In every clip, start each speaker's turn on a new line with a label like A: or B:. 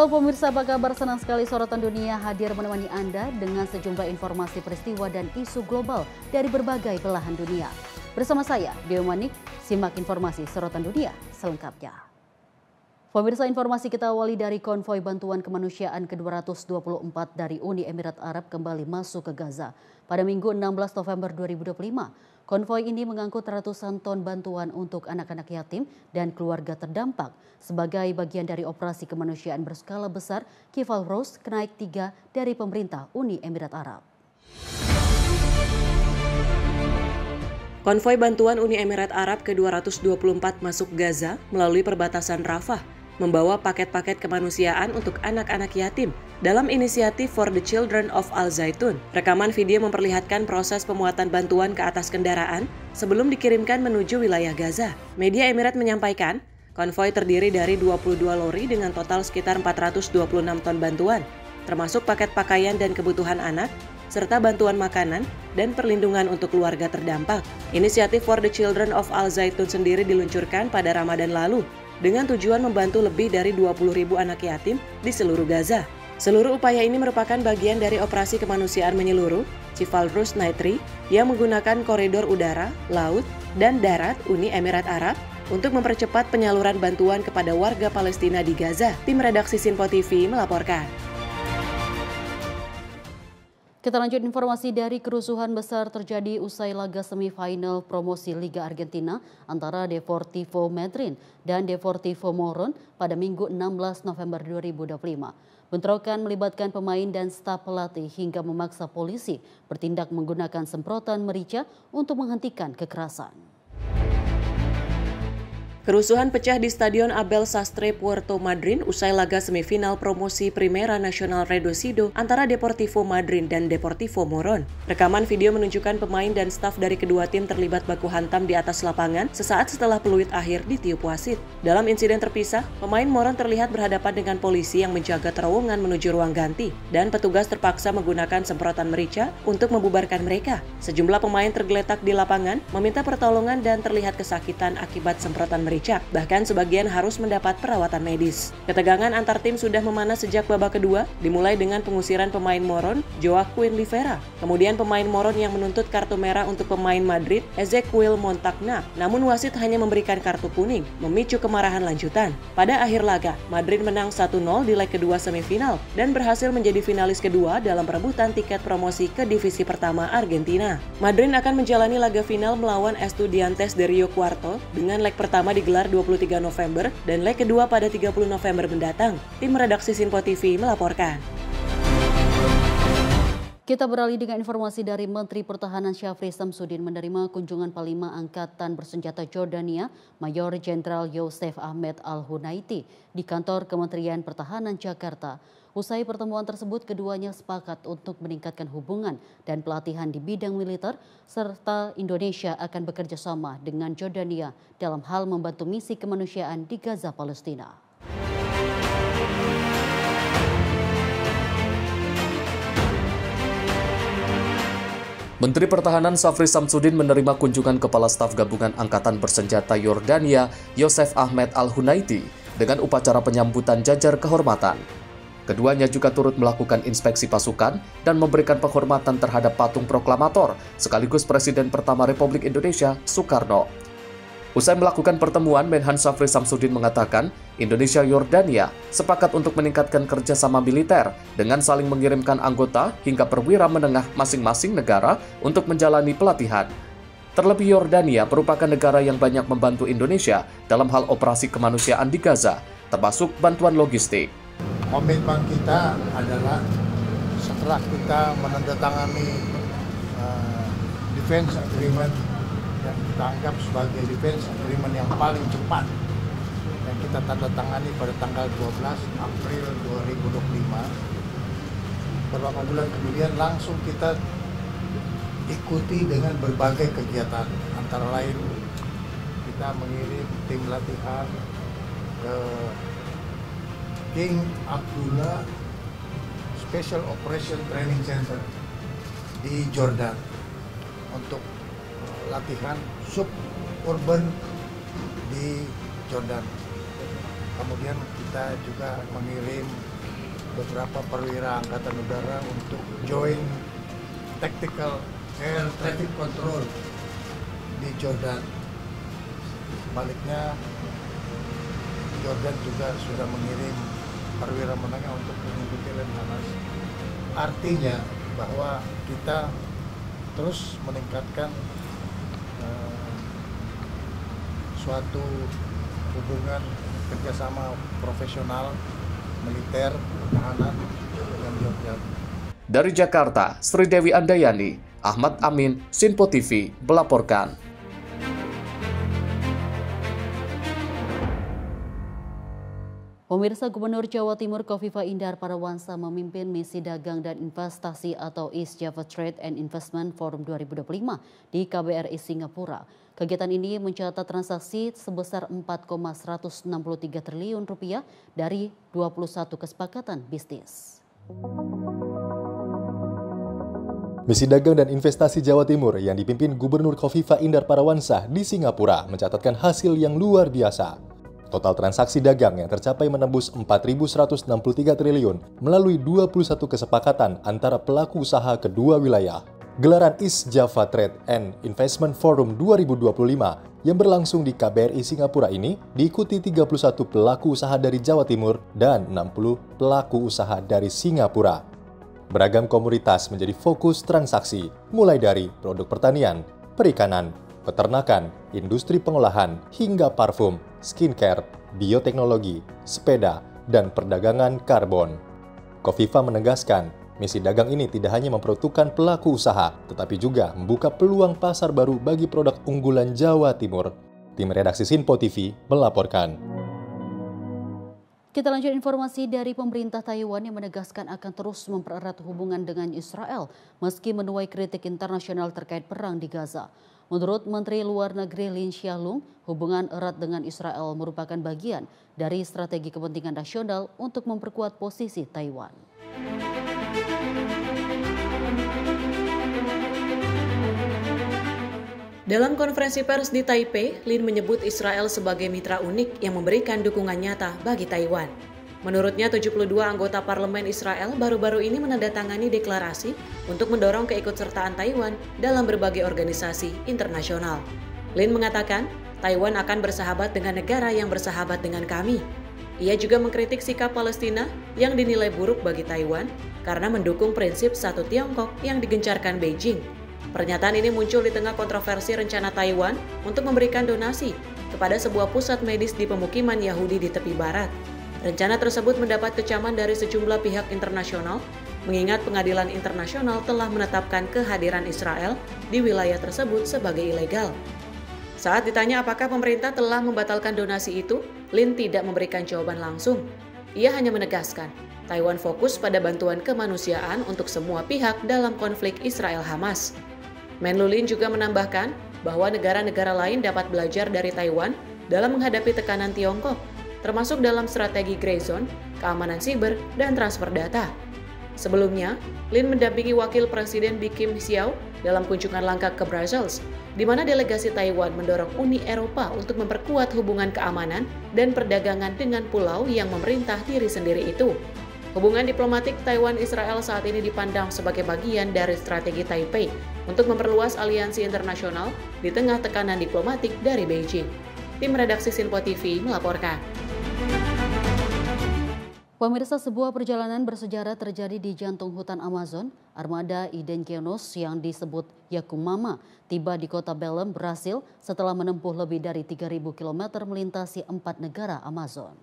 A: Halo pemirsa, apa kabar? Senang sekali Sorotan Dunia hadir menemani Anda dengan sejumlah informasi peristiwa dan isu global dari berbagai belahan dunia. Bersama saya, Dewi Manik, simak informasi Sorotan Dunia selengkapnya. Pemirsa, informasi kita awali dari konvoi bantuan kemanusiaan ke-224 dari Uni Emirat Arab kembali masuk ke Gaza. Pada Minggu 16 November 2025, konvoi ini mengangkut ratusan ton bantuan untuk anak-anak yatim dan keluarga terdampak sebagai bagian dari operasi kemanusiaan berskala besar Kifal Rose kenaik 3 dari pemerintah Uni Emirat Arab.
B: Konvoi bantuan Uni Emirat Arab ke-224 masuk Gaza melalui perbatasan Rafah, membawa paket-paket kemanusiaan untuk anak-anak yatim dalam inisiatif For the Children of Al Zaitun. Rekaman video memperlihatkan proses pemuatan bantuan ke atas kendaraan sebelum dikirimkan menuju wilayah Gaza. Media Emirat menyampaikan, konvoi terdiri dari 22 lori dengan total sekitar 426 ton bantuan, termasuk paket pakaian dan kebutuhan anak, serta bantuan makanan dan perlindungan untuk keluarga terdampak. Inisiatif For the Children of Al Zaitun sendiri diluncurkan pada Ramadan lalu, dengan tujuan membantu lebih dari 20.000 anak yatim di seluruh Gaza. Seluruh upaya ini merupakan bagian dari operasi kemanusiaan menyeluruh Kifal Rose Night 3 yang menggunakan koridor udara, laut, dan darat Uni Emirat Arab untuk mempercepat penyaluran bantuan kepada warga Palestina di Gaza. Tim redaksi Sinpo TV melaporkan.
A: Kita lanjut informasi dari kerusuhan besar terjadi usai laga semifinal promosi Liga Argentina antara Deportivo Madryn dan Deportivo Moron pada Minggu 16 November 2025. Bentrokan melibatkan pemain dan staf pelatih hingga memaksa polisi bertindak menggunakan semprotan merica untuk menghentikan kekerasan.
B: Kerusuhan pecah di Stadion Abel Sastre Puerto Madryn usai laga semifinal promosi Primera Nacional Reducido antara Deportivo Madryn dan Deportivo Moron. Rekaman video menunjukkan pemain dan staf dari kedua tim terlibat baku hantam di atas lapangan sesaat setelah peluit akhir ditiup wasit. Dalam insiden terpisah, pemain Moron terlihat berhadapan dengan polisi yang menjaga terowongan menuju ruang ganti, dan petugas terpaksa menggunakan semprotan merica untuk membubarkan mereka. Sejumlah pemain tergeletak di lapangan, meminta pertolongan dan terlihat kesakitan akibat semprotan merica. Bahkan sebagian harus mendapat perawatan medis. Ketegangan antar tim sudah memanas sejak babak kedua, dimulai dengan pengusiran pemain Moron, Joaquin Rivera. Kemudian pemain Moron yang menuntut kartu merah untuk pemain Madrid, Ezequiel Montagna. Namun wasit hanya memberikan kartu kuning, memicu kemarahan lanjutan. Pada akhir laga, Madrid menang 1-0 di leg kedua semifinal dan berhasil menjadi finalis kedua dalam perebutan tiket promosi ke divisi pertama Argentina. Madrid akan menjalani laga final melawan Estudiantes de Rio Cuarto dengan leg pertama digelar 23 November dan leg kedua pada 30 November mendatang. Tim redaksi Sinpo TV melaporkan.
A: Kita beralih dengan informasi dari Menteri Pertahanan Syafri Samsudin menerima kunjungan Panglima Angkatan Bersenjata Jordania, Mayor Jenderal Yosef Ahmed Al-Hunaiti di kantor Kementerian Pertahanan Jakarta. Usai pertemuan tersebut, keduanya sepakat untuk meningkatkan hubungan dan pelatihan di bidang militer, serta Indonesia akan bekerja sama dengan Jordania dalam hal membantu misi kemanusiaan di Gaza, Palestina.
C: Menteri Pertahanan Syafri Samsudin menerima kunjungan Kepala Staf Gabungan Angkatan Bersenjata Yordania, Yosef Ahmed Al-Hunaiti, dengan upacara penyambutan jajar kehormatan. Keduanya juga turut melakukan inspeksi pasukan dan memberikan penghormatan terhadap patung proklamator, sekaligus Presiden pertama Republik Indonesia, Soekarno. Usai melakukan pertemuan, Menhan Syafri Samsudin mengatakan Indonesia-Yordania sepakat untuk meningkatkan kerjasama militer dengan saling mengirimkan anggota hingga perwira menengah masing-masing negara untuk menjalani pelatihan. Terlebih Yordania merupakan negara yang banyak membantu Indonesia dalam hal operasi kemanusiaan di Gaza, termasuk bantuan logistik.
D: Komitmen kita adalah setelah kita menandatangani defense agreement yang kita anggap sebagai defense agreement yang paling cepat yang kita tanda tangani pada tanggal 12 April 2025, beberapa bulan kemudian langsung kita ikuti dengan berbagai kegiatan, antara lain kita mengirim tim latihan ke King Abdullah Special Operation Training Center di Jordan untuk latihan suburban di Jordan. Kemudian kita juga mengirim beberapa perwira angkatan udara untuk join tactical air traffic control di Jordan. Sebaliknya, Jordan juga sudah mengirim perwira menengah untuk mengikuti Lemhanas. Artinya bahwa kita terus meningkatkan suatu hubungan kerjasama profesional militer pertahanan dengan Jordan.
C: Dari Jakarta, Sri Dewi Andayani, Ahmad Amin, Sinpo TV melaporkan.
A: Pemirsa, Gubernur Jawa Timur Khofifah Indar Parawansa memimpin misi dagang dan investasi atau East Java Trade and Investment Forum 2025 di KBRI Singapura. Kegiatan ini mencatat transaksi sebesar 4,163 triliun rupiah dari 21 kesepakatan bisnis.
E: Misi dagang dan investasi Jawa Timur yang dipimpin Gubernur Khofifah Indar Parawansa di Singapura mencatatkan hasil yang luar biasa. Total transaksi dagang yang tercapai menembus 4.163 triliun melalui 21 kesepakatan antara pelaku usaha kedua wilayah. Gelaran East Java Trade and Investment Forum 2025 yang berlangsung di KBRI Singapura ini diikuti 31 pelaku usaha dari Jawa Timur dan 60 pelaku usaha dari Singapura. Beragam komoditas menjadi fokus transaksi, mulai dari produk pertanian, perikanan, peternakan, industri pengolahan, hingga parfum, skincare, bioteknologi, sepeda, dan perdagangan karbon. Khofifah menegaskan, misi dagang ini tidak hanya memperuntukkan pelaku usaha, tetapi juga membuka peluang pasar baru bagi produk unggulan Jawa Timur. Tim redaksi Sinpo TV melaporkan.
A: Kita lanjut informasi dari pemerintah Taiwan yang menegaskan akan terus mempererat hubungan dengan Israel meski menuai kritik internasional terkait perang di Gaza. Menurut Menteri Luar Negeri Lin Xiaolong, hubungan erat dengan Israel merupakan bagian dari strategi kepentingan nasional untuk memperkuat posisi Taiwan.
B: Dalam konferensi pers di Taipei, Lin menyebut Israel sebagai mitra unik yang memberikan dukungan nyata bagi Taiwan. Menurutnya, 72 anggota parlemen Israel baru-baru ini menandatangani deklarasi untuk mendorong keikutsertaan Taiwan dalam berbagai organisasi internasional. Lin mengatakan, Taiwan akan bersahabat dengan negara yang bersahabat dengan kami. Ia juga mengkritik sikap Palestina yang dinilai buruk bagi Taiwan karena mendukung prinsip satu Tiongkok yang digencarkan Beijing. Pernyataan ini muncul di tengah kontroversi rencana Taiwan untuk memberikan donasi kepada sebuah pusat medis di pemukiman Yahudi di tepi barat. Rencana tersebut mendapat kecaman dari sejumlah pihak internasional, mengingat pengadilan internasional telah menetapkan kehadiran Israel di wilayah tersebut sebagai ilegal. Saat ditanya apakah pemerintah telah membatalkan donasi itu, Lin tidak memberikan jawaban langsung. Ia hanya menegaskan, Taiwan fokus pada bantuan kemanusiaan untuk semua pihak dalam konflik Israel-Hamas. Menlu Lin juga menambahkan bahwa negara-negara lain dapat belajar dari Taiwan dalam menghadapi tekanan Tiongkok, termasuk dalam strategi Grey Zone, keamanan siber, dan transfer data. Sebelumnya, Lin mendampingi Wakil Presiden Bi Kim Xiao dalam kunjungan langka ke Brussels, di mana delegasi Taiwan mendorong Uni Eropa untuk memperkuat hubungan keamanan dan perdagangan dengan pulau yang memerintah diri sendiri itu. Hubungan diplomatik Taiwan-Israel saat ini dipandang sebagai bagian dari strategi Taipei untuk memperluas aliansi internasional di tengah tekanan diplomatik dari Beijing. Tim redaksi Sinpo TV melaporkan.
A: Pemirsa, sebuah perjalanan bersejarah terjadi di jantung hutan Amazon. Armada Indigènos yang disebut Yakumama tiba di kota Belém, Brasil setelah menempuh lebih dari 3.000 km melintasi 4 negara Amazon.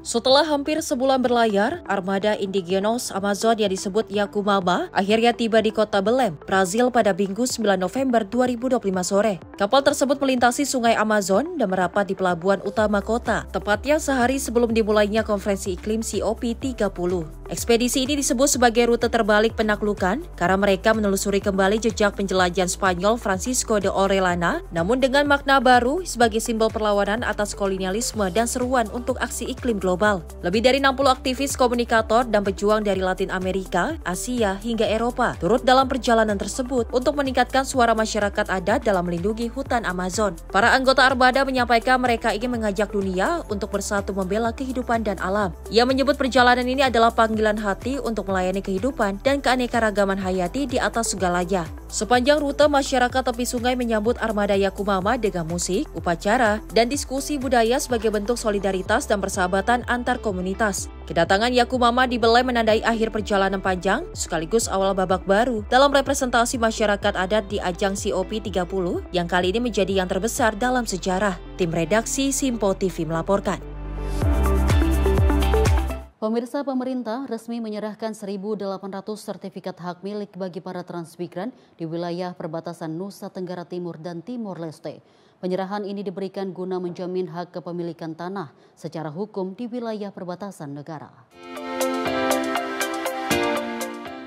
F: Setelah hampir sebulan berlayar, armada Indigènos Amazon yang disebut Yakumama akhirnya tiba di kota Belém, Brazil pada Minggu 9 November 2025 sore. Kapal tersebut melintasi sungai Amazon dan merapat di pelabuhan utama kota, tepatnya sehari sebelum dimulainya konferensi iklim COP30. Ekspedisi ini disebut sebagai rute terbalik penaklukan karena mereka menelusuri kembali jejak penjelajahan Spanyol Francisco de Orellana, namun dengan makna baru sebagai simbol perlawanan atas kolonialisme dan seruan untuk aksi iklim global. Lebih dari 60 aktivis, komunikator, dan pejuang dari Latin Amerika, Asia, hingga Eropa turut dalam perjalanan tersebut untuk meningkatkan suara masyarakat adat dalam melindungi hutan Amazon. Para anggota Armada menyampaikan mereka ingin mengajak dunia untuk bersatu membela kehidupan dan alam. Ia menyebut perjalanan ini adalah panggilan hati untuk melayani kehidupan dan keanekaragaman hayati di atas segalanya. Sepanjang rute, masyarakat tepi sungai menyambut Armada Yakumama dengan musik, upacara, dan diskusi budaya sebagai bentuk solidaritas dan persahabatan antar komunitas. Kedatangan Yakumama di Belém menandai akhir perjalanan panjang sekaligus awal babak baru dalam representasi masyarakat adat di ajang COP30 yang kali ini menjadi yang terbesar dalam sejarah. Tim redaksi Simpo TV melaporkan.
A: Pemirsa, pemerintah resmi menyerahkan 1.800 sertifikat hak milik bagi para transmigran di wilayah perbatasan Nusa Tenggara Timur dan Timor Leste. Penyerahan ini diberikan guna menjamin hak kepemilikan tanah secara hukum di wilayah perbatasan negara.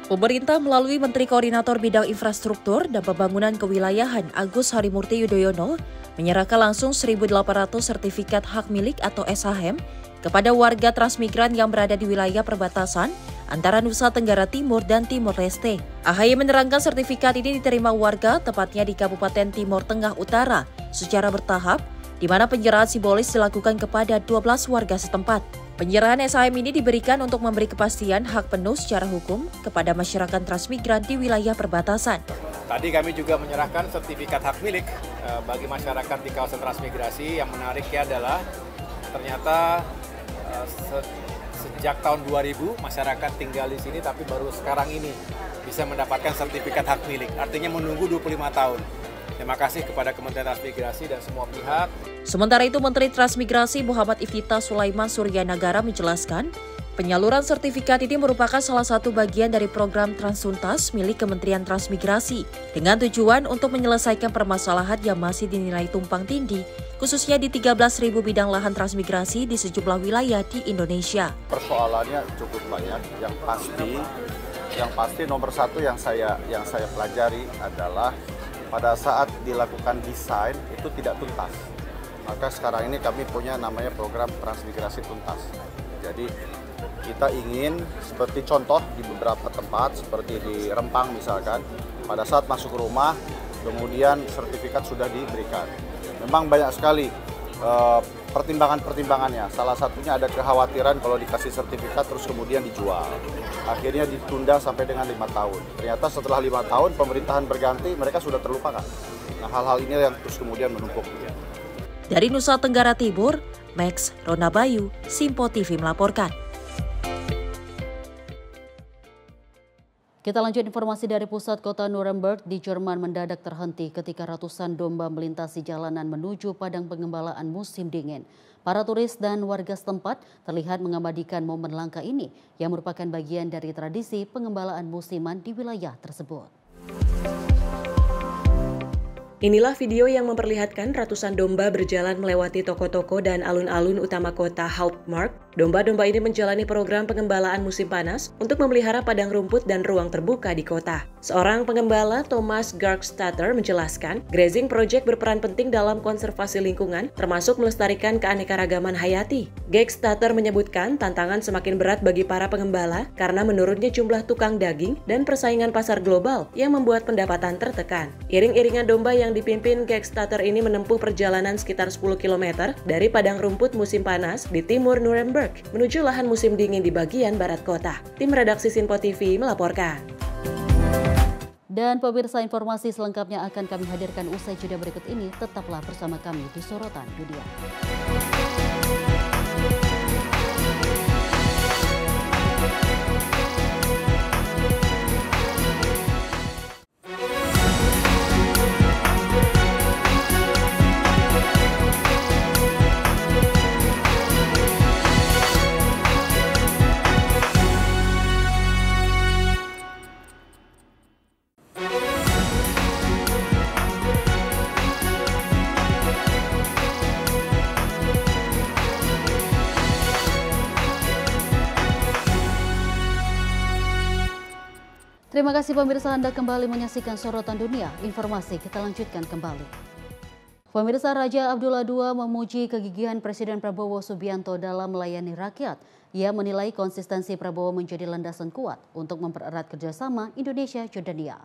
F: Pemerintah melalui Menteri Koordinator Bidang Infrastruktur dan Pembangunan Kewilayahan Agus Harimurti Yudhoyono menyerahkan langsung 1.800 sertifikat hak milik atau SHM kepada warga transmigran yang berada di wilayah perbatasan antara Nusa Tenggara Timur dan Timor Leste. AHY menerangkan sertifikat ini diterima warga tepatnya di Kabupaten Timor Tengah Utara secara bertahap, di mana penyerahan simbolis dilakukan kepada 12 warga setempat. Penyerahan SHM ini diberikan untuk memberi kepastian hak penuh secara hukum kepada masyarakat transmigran di wilayah perbatasan.
G: Tadi kami juga menyerahkan sertifikat hak milik bagi masyarakat di kawasan transmigrasi. Yang menariknya adalah ternyata sejak tahun 2000 masyarakat tinggal di sini, tapi baru sekarang ini bisa mendapatkan sertifikat hak milik. Artinya menunggu 25 tahun. Terima kasih kepada Kementerian Transmigrasi dan semua pihak.
F: Sementara itu, Menteri Transmigrasi Muhammad Iftithah Sulaiman Suryanagara menjelaskan, penyaluran sertifikat ini merupakan salah satu bagian dari program Transuntas milik Kementerian Transmigrasi dengan tujuan untuk menyelesaikan permasalahan yang masih dinilai tumpang tindih, khususnya di 13.000 bidang lahan transmigrasi di sejumlah wilayah di Indonesia.
H: Persoalannya cukup banyak. Yang pasti nomor satu yang saya pelajari adalah pada saat dilakukan desain itu tidak tuntas. Maka sekarang ini kami punya namanya program transmigrasi tuntas. Jadi kita ingin seperti contoh di beberapa tempat seperti di Rempang misalkan, pada saat masuk rumah kemudian sertifikat sudah diberikan. Memang banyak sekali pertimbangannya. Salah satunya ada kekhawatiran kalau dikasih sertifikat terus kemudian dijual. Akhirnya ditunda sampai dengan 5 tahun. Ternyata setelah 5 tahun pemerintahan berganti, mereka sudah terlupakan. Nah, hal-hal ini yang terus kemudian menumpuk.
F: Dari Nusa Tenggara Timur, Max Ronabayu, Simpo TV melaporkan.
A: Kita lanjut informasi dari pusat kota Nuremberg di Jerman mendadak terhenti ketika ratusan domba melintasi jalanan menuju padang pengembalaan musim dingin. Para turis dan warga setempat terlihat mengabadikan momen langka ini yang merupakan bagian dari tradisi pengembalaan musiman di wilayah tersebut.
B: Inilah video yang memperlihatkan ratusan domba berjalan melewati toko-toko dan alun-alun utama kota Hauptmarkt. Domba-domba ini menjalani program pengembalaan musim panas untuk memelihara padang rumput dan ruang terbuka di kota. Seorang pengembala, Thomas Garkstatter, menjelaskan, grazing project berperan penting dalam konservasi lingkungan, termasuk melestarikan keanekaragaman hayati. Garkstatter menyebutkan tantangan semakin berat bagi para pengembala karena menurunnya jumlah tukang daging dan persaingan pasar global yang membuat pendapatan tertekan. Iring-iringan domba yang dipimpin Garkstatter ini menempuh perjalanan sekitar 10 km dari padang rumput musim panas di timur Nuremberg menuju lahan musim dingin di bagian barat kota. Tim redaksi Simpo TV melaporkan.
A: Dan pemirsa, informasi selengkapnya akan kami hadirkan usai jeda berikut ini. Tetaplah bersama kami di Sorotan Dunia. Terima kasih pemirsa, Anda kembali menyaksikan Sorotan Dunia. Informasi kita lanjutkan kembali. Pemirsa, Raja Abdullah II memuji kegigihan Presiden Prabowo Subianto dalam melayani rakyat. Ia menilai konsistensi Prabowo menjadi landasan kuat untuk mempererat kerjasama Indonesia-Jordania.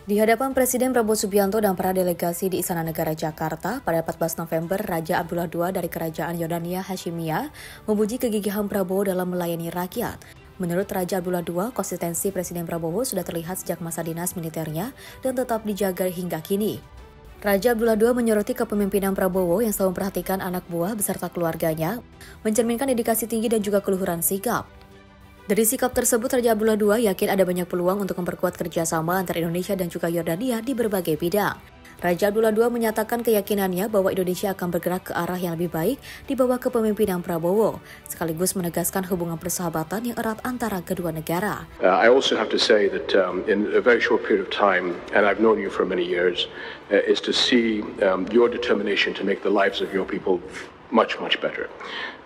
I: Di hadapan Presiden Prabowo Subianto dan para delegasi di Istana Negara Jakarta pada 14 November, Raja Abdullah II dari Kerajaan Yordania Hashimiyah memuji kegigihan Prabowo dalam melayani rakyat. Menurut Raja Abdullah II, konsistensi Presiden Prabowo sudah terlihat sejak masa dinas militernya dan tetap dijaga hingga kini. Raja Abdullah II menyoroti kepemimpinan Prabowo yang selalu memperhatikan anak buah beserta keluarganya, mencerminkan dedikasi tinggi dan juga keluhuran sikap. Dari sikap tersebut, Raja Abdullah II yakin ada banyak peluang untuk memperkuat kerjasama antara Indonesia dan juga Yordania di berbagai bidang. Raja Abdullah II menyatakan keyakinannya bahwa Indonesia akan bergerak ke arah yang lebih baik di bawah kepemimpinan Prabowo, sekaligus menegaskan hubungan persahabatan yang erat antara kedua negara.
J: I also have to say that in a very short period of time, and I've known you for many years, is to see your determination to make the lives of your people much better.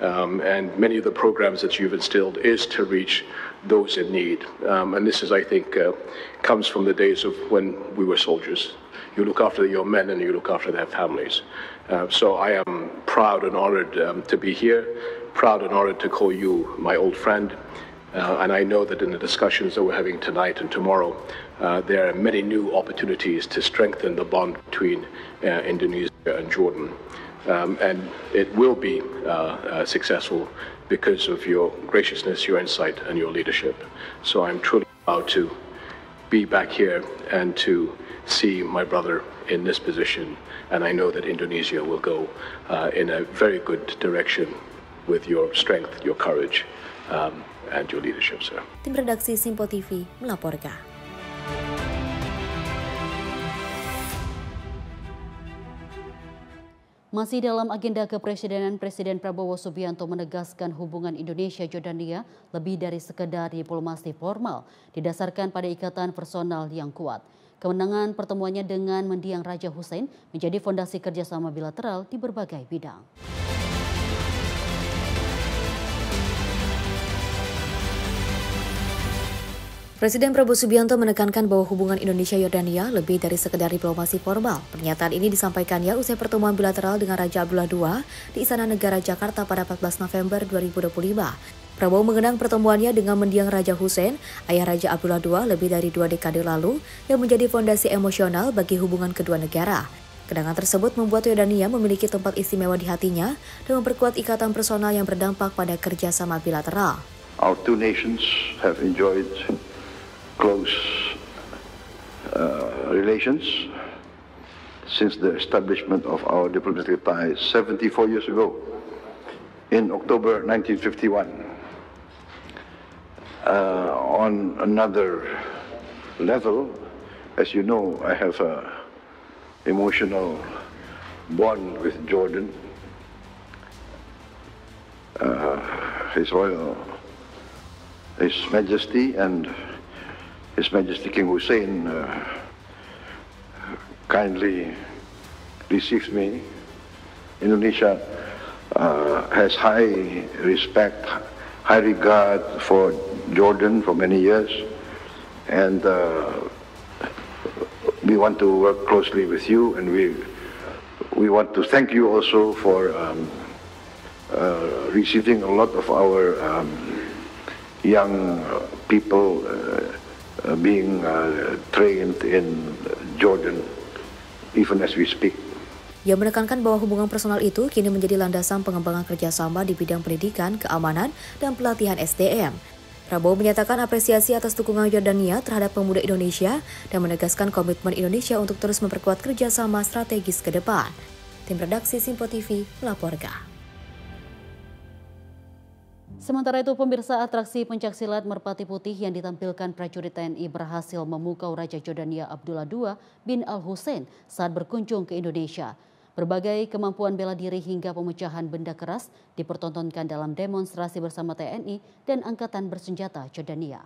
J: And many of the programs that you've instilled is to reach those in need. And this is, I think, comes from the days of when we were soldiers. You look after your men and you look after their families. So I am proud and honored to be here, proud and honored to call you my old friend. And I know that in the discussions that we're having tonight and tomorrow, there are many new opportunities to strengthen the bond between Indonesia and Jordan. And it will be successful because of your graciousness, your insight, and your leadership. So I'm truly proud to be back here and to see my brother in this position. And I know that Indonesia will go in a very good direction with your strength, your courage, and your leadership, sir.
I: Tim redaksi Simpo TV melaporkan.
A: Masih dalam agenda kepresidenan, Presiden Prabowo Subianto menegaskan hubungan Indonesia-Jordania lebih dari sekedar diplomasi formal, didasarkan pada ikatan personal yang kuat. Kemenangan pertemuannya dengan mendiang Raja Hussein menjadi fondasi kerjasama bilateral di berbagai bidang.
I: Presiden Prabowo Subianto menekankan bahwa hubungan Indonesia-Yordania lebih dari sekedar diplomasi formal. Pernyataan ini disampaikannya usai pertemuan bilateral dengan Raja Abdullah II di Istana Negara Jakarta pada 14 November 2025. Prabowo mengenang pertemuannya dengan mendiang Raja Hussein, ayah Raja Abdullah II lebih dari 2 dekade lalu, yang menjadi fondasi emosional bagi hubungan kedua negara. Kenangan tersebut membuat Yordania memiliki tempat istimewa di hatinya dan memperkuat ikatan personal yang berdampak pada kerjasama bilateral.
K: Our two nations have enjoyed close relations since the establishment of our diplomatic ties 74 years ago in October 1951. On another level, as you know, I have an emotional bond with Jordan. His Majesty and His Majesty King Hussein kindly received me. Indonesia has high respect, high regard for Jordan for many years, and we want to work closely with you, and we want to thank you also for receiving a lot of our young people being trained in Jordan, even as we speak.
I: Ia menekankan bahwa hubungan personal itu kini menjadi landasan pengembangan kerjasama di bidang pendidikan, keamanan, dan pelatihan SDM. Prabowo menyatakan apresiasi atas dukungan Yordania terhadap pemuda Indonesia dan menegaskan komitmen Indonesia untuk terus memperkuat kerjasama strategis ke depan. Tim redaksi Simpo TV melaporkan.
A: Sementara itu, pemirsa, atraksi pencaksilat Merpati Putih yang ditampilkan prajurit TNI berhasil memukau Raja Jordania Abdullah II bin Al-Hussein saat berkunjung ke Indonesia. Berbagai kemampuan bela diri hingga pemecahan benda keras dipertontonkan dalam demonstrasi bersama TNI dan Angkatan Bersenjata Jordania.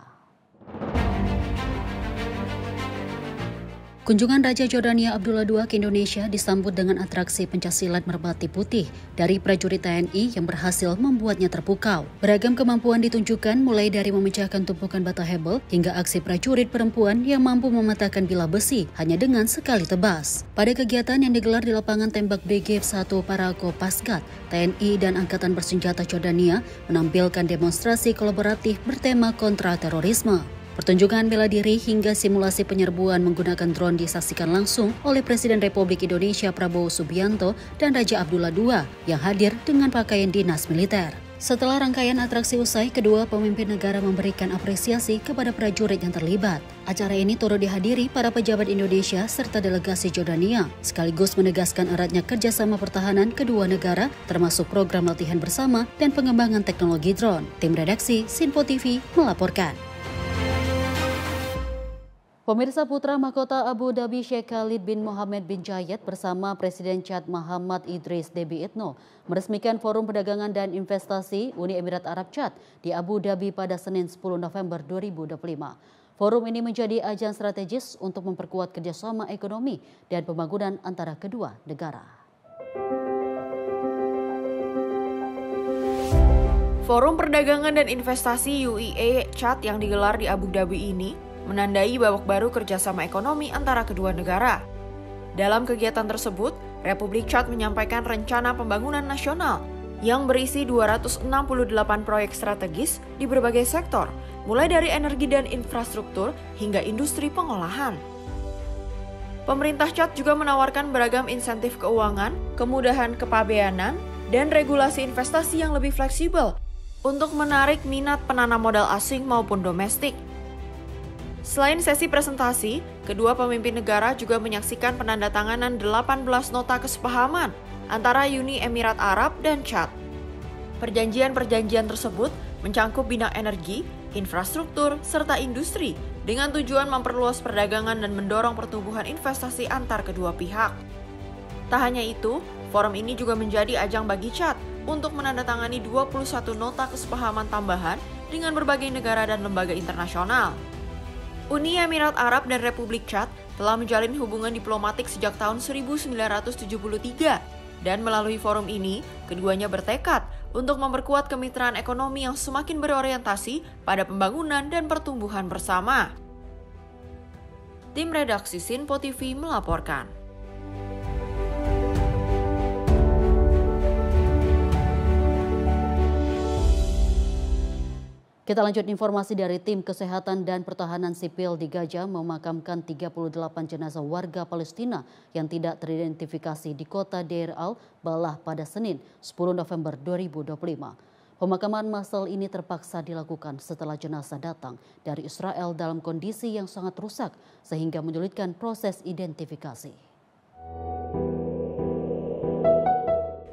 A: Kunjungan Raja Jordania Abdullah II ke Indonesia disambut dengan atraksi pencaksilat merpati putih dari prajurit TNI yang berhasil membuatnya terpukau. Beragam kemampuan ditunjukkan mulai dari memecahkan tumpukan bata hebel hingga aksi prajurit perempuan yang mampu mematahkan bilah besi hanya dengan sekali tebas. Pada kegiatan yang digelar di lapangan tembak Brigade 1 Parago Pasgat, TNI dan Angkatan Bersenjata Jordania menampilkan demonstrasi kolaboratif bertema kontra terorisme. Pertunjukan bela diri hingga simulasi penyerbuan menggunakan drone disaksikan langsung oleh Presiden Republik Indonesia Prabowo Subianto dan Raja Abdullah II yang hadir dengan pakaian dinas militer. Setelah rangkaian atraksi usai, kedua pemimpin negara memberikan apresiasi kepada prajurit yang terlibat. Acara ini turut dihadiri para pejabat Indonesia serta delegasi Jordania, sekaligus menegaskan eratnya kerjasama pertahanan kedua negara, termasuk program latihan bersama dan pengembangan teknologi drone. Tim redaksi Sinpo TV melaporkan. Pemirsa, putra mahkota Abu Dhabi Sheikh Khalid bin Mohammed bin Zayed bersama Presiden Chad Muhammad Idris Deby Itno meresmikan Forum Perdagangan dan Investasi Uni Emirat Arab Chad di Abu Dhabi pada Senin 10 November 2025. Forum ini menjadi ajang strategis untuk memperkuat kerjasama ekonomi dan pembangunan antara kedua negara.
L: Forum Perdagangan dan Investasi UEA Chad yang digelar di Abu Dhabi ini menandai babak baru kerjasama ekonomi antara kedua negara. Dalam kegiatan tersebut, Republik Chad menyampaikan rencana pembangunan nasional yang berisi 268 proyek strategis di berbagai sektor, mulai dari energi dan infrastruktur hingga industri pengolahan. Pemerintah Chad juga menawarkan beragam insentif keuangan, kemudahan kepabeanan, dan regulasi investasi yang lebih fleksibel untuk menarik minat penanam modal asing maupun domestik. Selain sesi presentasi, kedua pemimpin negara juga menyaksikan penandatanganan 18 nota kesepahaman antara Uni Emirat Arab dan Chad. Perjanjian-perjanjian tersebut mencangkup bidang energi, infrastruktur, serta industri dengan tujuan memperluas perdagangan dan mendorong pertumbuhan investasi antar kedua pihak. Tak hanya itu, forum ini juga menjadi ajang bagi Chad untuk menandatangani 21 nota kesepahaman tambahan dengan berbagai negara dan lembaga internasional. Uni Emirat Arab dan Republik Chad telah menjalin hubungan diplomatik sejak tahun 1973 dan melalui forum ini, keduanya bertekad untuk memperkuat kemitraan ekonomi yang semakin berorientasi pada pembangunan dan pertumbuhan bersama. Tim redaksi Sinpo TV melaporkan.
A: Kita lanjut informasi dari Tim Kesehatan dan Pertahanan Sipil di Gaza memakamkan 38 jenazah warga Palestina yang tidak teridentifikasi di kota Deir al-Balah pada Senin 10 November 2025. Pemakaman massal ini terpaksa dilakukan setelah jenazah datang dari Israel dalam kondisi yang sangat rusak sehingga menyulitkan proses identifikasi.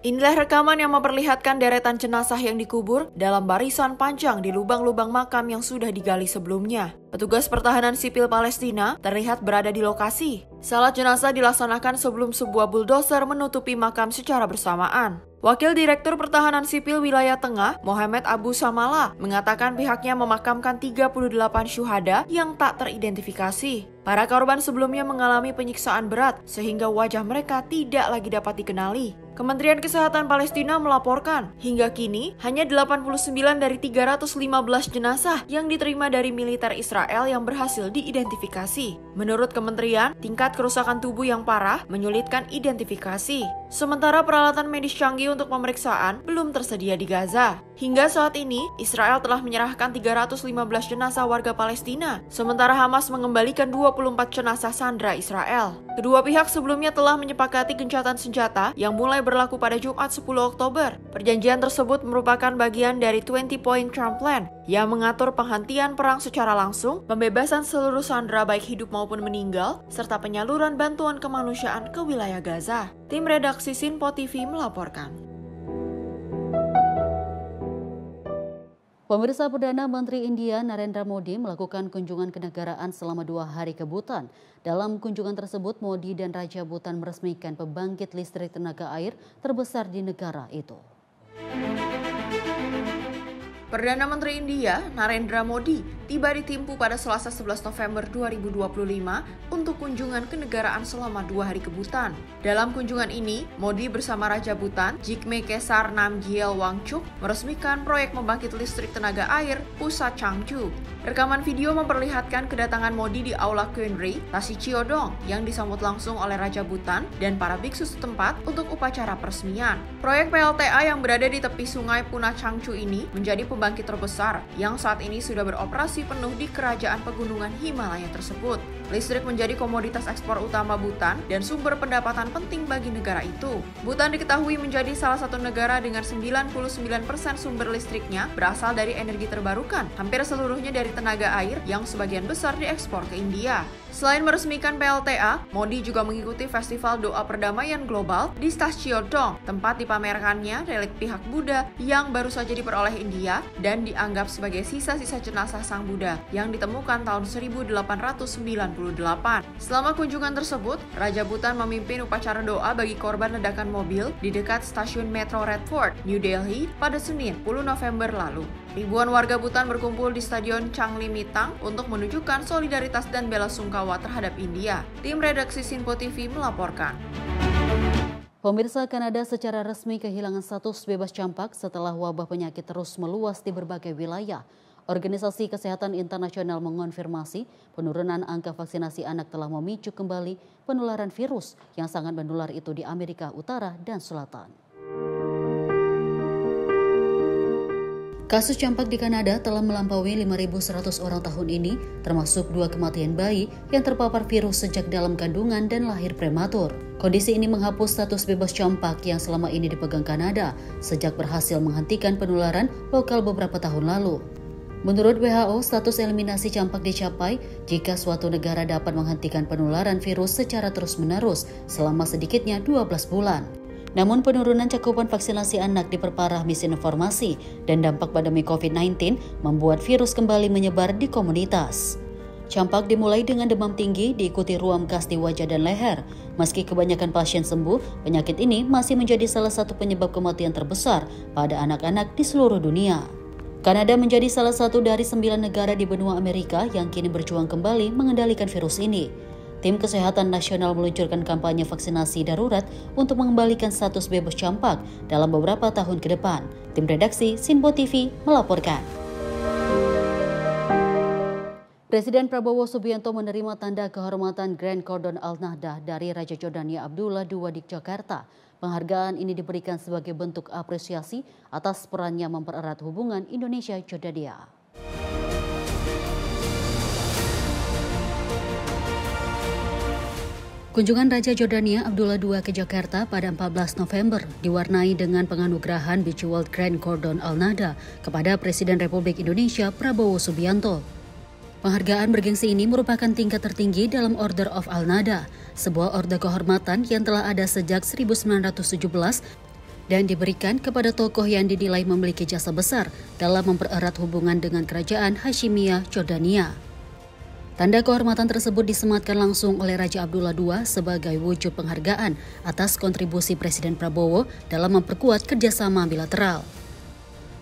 L: Inilah rekaman yang memperlihatkan deretan jenazah yang dikubur dalam barisan panjang di lubang-lubang makam yang sudah digali sebelumnya. Petugas pertahanan sipil Palestina terlihat berada di lokasi. Salat jenazah dilaksanakan sebelum sebuah buldoser menutupi makam secara bersamaan. Wakil Direktur Pertahanan Sipil Wilayah Tengah, Mohamed Abu Samala, mengatakan pihaknya memakamkan 38 syuhada yang tak teridentifikasi. Para korban sebelumnya mengalami penyiksaan berat sehingga wajah mereka tidak lagi dapat dikenali. Kementerian Kesehatan Palestina melaporkan, hingga kini hanya 89 dari 315 jenazah yang diterima dari militer Israel yang berhasil diidentifikasi. Menurut kementerian, tingkat kerusakan tubuh yang parah menyulitkan identifikasi. Sementara peralatan medis canggih untuk pemeriksaan belum tersedia di Gaza. Hingga saat ini, Israel telah menyerahkan 315 jenazah warga Palestina, sementara Hamas mengembalikan 24 jenazah sandera Israel. Kedua pihak sebelumnya telah menyepakati gencatan senjata yang mulai berlaku pada Jumat 10 Oktober. Perjanjian tersebut merupakan bagian dari 20-point Trump Plan yang mengatur penghentian perang secara langsung, pembebasan seluruh sandera baik hidup maupun meninggal, serta penyaluran bantuan kemanusiaan ke wilayah Gaza. Tim redaksi Sinpo TV melaporkan.
A: Pemirsa, Perdana Menteri India Narendra Modi melakukan kunjungan kenegaraan selama 2 hari ke Bhutan. Dalam kunjungan tersebut, Modi dan Raja Bhutan meresmikan pembangkit listrik tenaga air terbesar di negara itu.
L: Perdana Menteri India, Narendra Modi, tiba di Thimphu pada Selasa 11 November 2025 untuk kunjungan kenegaraan selama 2 hari ke Bhutan. Dalam kunjungan ini, Modi bersama Raja Bhutan, Jigme Khesar Namgyel Wangchuk, meresmikan proyek membangkit listrik tenaga air Pusat Changchu. Rekaman video memperlihatkan kedatangan Modi di Aula Kyunri, Tasi Chiodong, yang disambut langsung oleh Raja Bhutan dan para biksu setempat untuk upacara peresmian. Proyek PLTA yang berada di tepi sungai Puna Changchu ini menjadi pembangkit terbesar yang saat ini sudah beroperasi penuh di kerajaan pegunungan Himalaya tersebut. Listrik menjadi komoditas ekspor utama Bhutan dan sumber pendapatan penting bagi negara itu. Bhutan diketahui menjadi salah satu negara dengan 99% sumber listriknya berasal dari energi terbarukan, hampir seluruhnya dari tenaga air yang sebagian besar diekspor ke India. Selain meresmikan PLTA, Modi juga mengikuti Festival Doa Perdamaian Global di Chiodong, tempat dipamerkannya relik pihak Buddha yang baru saja diperoleh India dan dianggap sebagai sisa-sisa jenazah Sang Buddha yang ditemukan tahun 1898. Selama kunjungan tersebut, Raja Bhutan memimpin upacara doa bagi korban ledakan mobil di dekat stasiun Metro Red Fort, New Delhi pada Senin 10 November lalu. Ribuan warga Bhutan berkumpul di Stadion Changlimitang untuk menunjukkan solidaritas dan bela sungkawa terhadap India. Tim redaksi Sinpo TV melaporkan.
A: Pemirsa, Kanada secara resmi kehilangan status bebas campak setelah wabah penyakit terus meluas di berbagai wilayah. Organisasi Kesehatan Internasional mengonfirmasi penurunan angka vaksinasi anak telah memicu kembali penularan virus yang sangat menular itu di Amerika Utara dan Selatan. Kasus campak di Kanada telah melampaui 5.100 orang tahun ini, termasuk 2 kematian bayi yang terpapar virus sejak dalam kandungan dan lahir prematur. Kondisi ini menghapus status bebas campak yang selama ini dipegang Kanada sejak berhasil menghentikan penularan lokal beberapa tahun lalu. Menurut WHO, status eliminasi campak dicapai jika suatu negara dapat menghentikan penularan virus secara terus-menerus selama sedikitnya 12 bulan. Namun penurunan cakupan vaksinasi anak diperparah misinformasi dan dampak pandemi COVID-19 membuat virus kembali menyebar di komunitas. Campak dimulai dengan demam tinggi diikuti ruam kas di wajah dan leher. Meski kebanyakan pasien sembuh, penyakit ini masih menjadi salah satu penyebab kematian terbesar pada anak-anak di seluruh dunia. Kanada menjadi salah satu dari 9 negara di benua Amerika yang kini berjuang kembali mengendalikan virus ini. Tim Kesehatan Nasional meluncurkan kampanye vaksinasi darurat untuk mengembalikan status bebas campak dalam beberapa tahun ke depan. Tim redaksi Sinpo TV melaporkan. Presiden Prabowo Subianto menerima tanda kehormatan Grand Cordon Al-Nahda dari Raja Jordania Abdullah II di Jakarta. Penghargaan ini diberikan sebagai bentuk apresiasi atas perannya mempererat hubungan Indonesia-Jordania. Kunjungan Raja Jordania Abdullah II ke Jakarta pada 14 November diwarnai dengan penganugerahan Beach-World Grand Cordon Al-Nahda kepada Presiden Republik Indonesia Prabowo Subianto. Penghargaan bergengsi ini merupakan tingkat tertinggi dalam Order of Al-Nahda, sebuah orde kehormatan yang telah ada sejak 1917 dan diberikan kepada tokoh yang dinilai memiliki jasa besar dalam mempererat hubungan dengan Kerajaan Hashimiyah Jordania. Tanda kehormatan tersebut disematkan langsung oleh Raja Abdullah II sebagai wujud penghargaan atas kontribusi Presiden Prabowo dalam memperkuat kerjasama bilateral.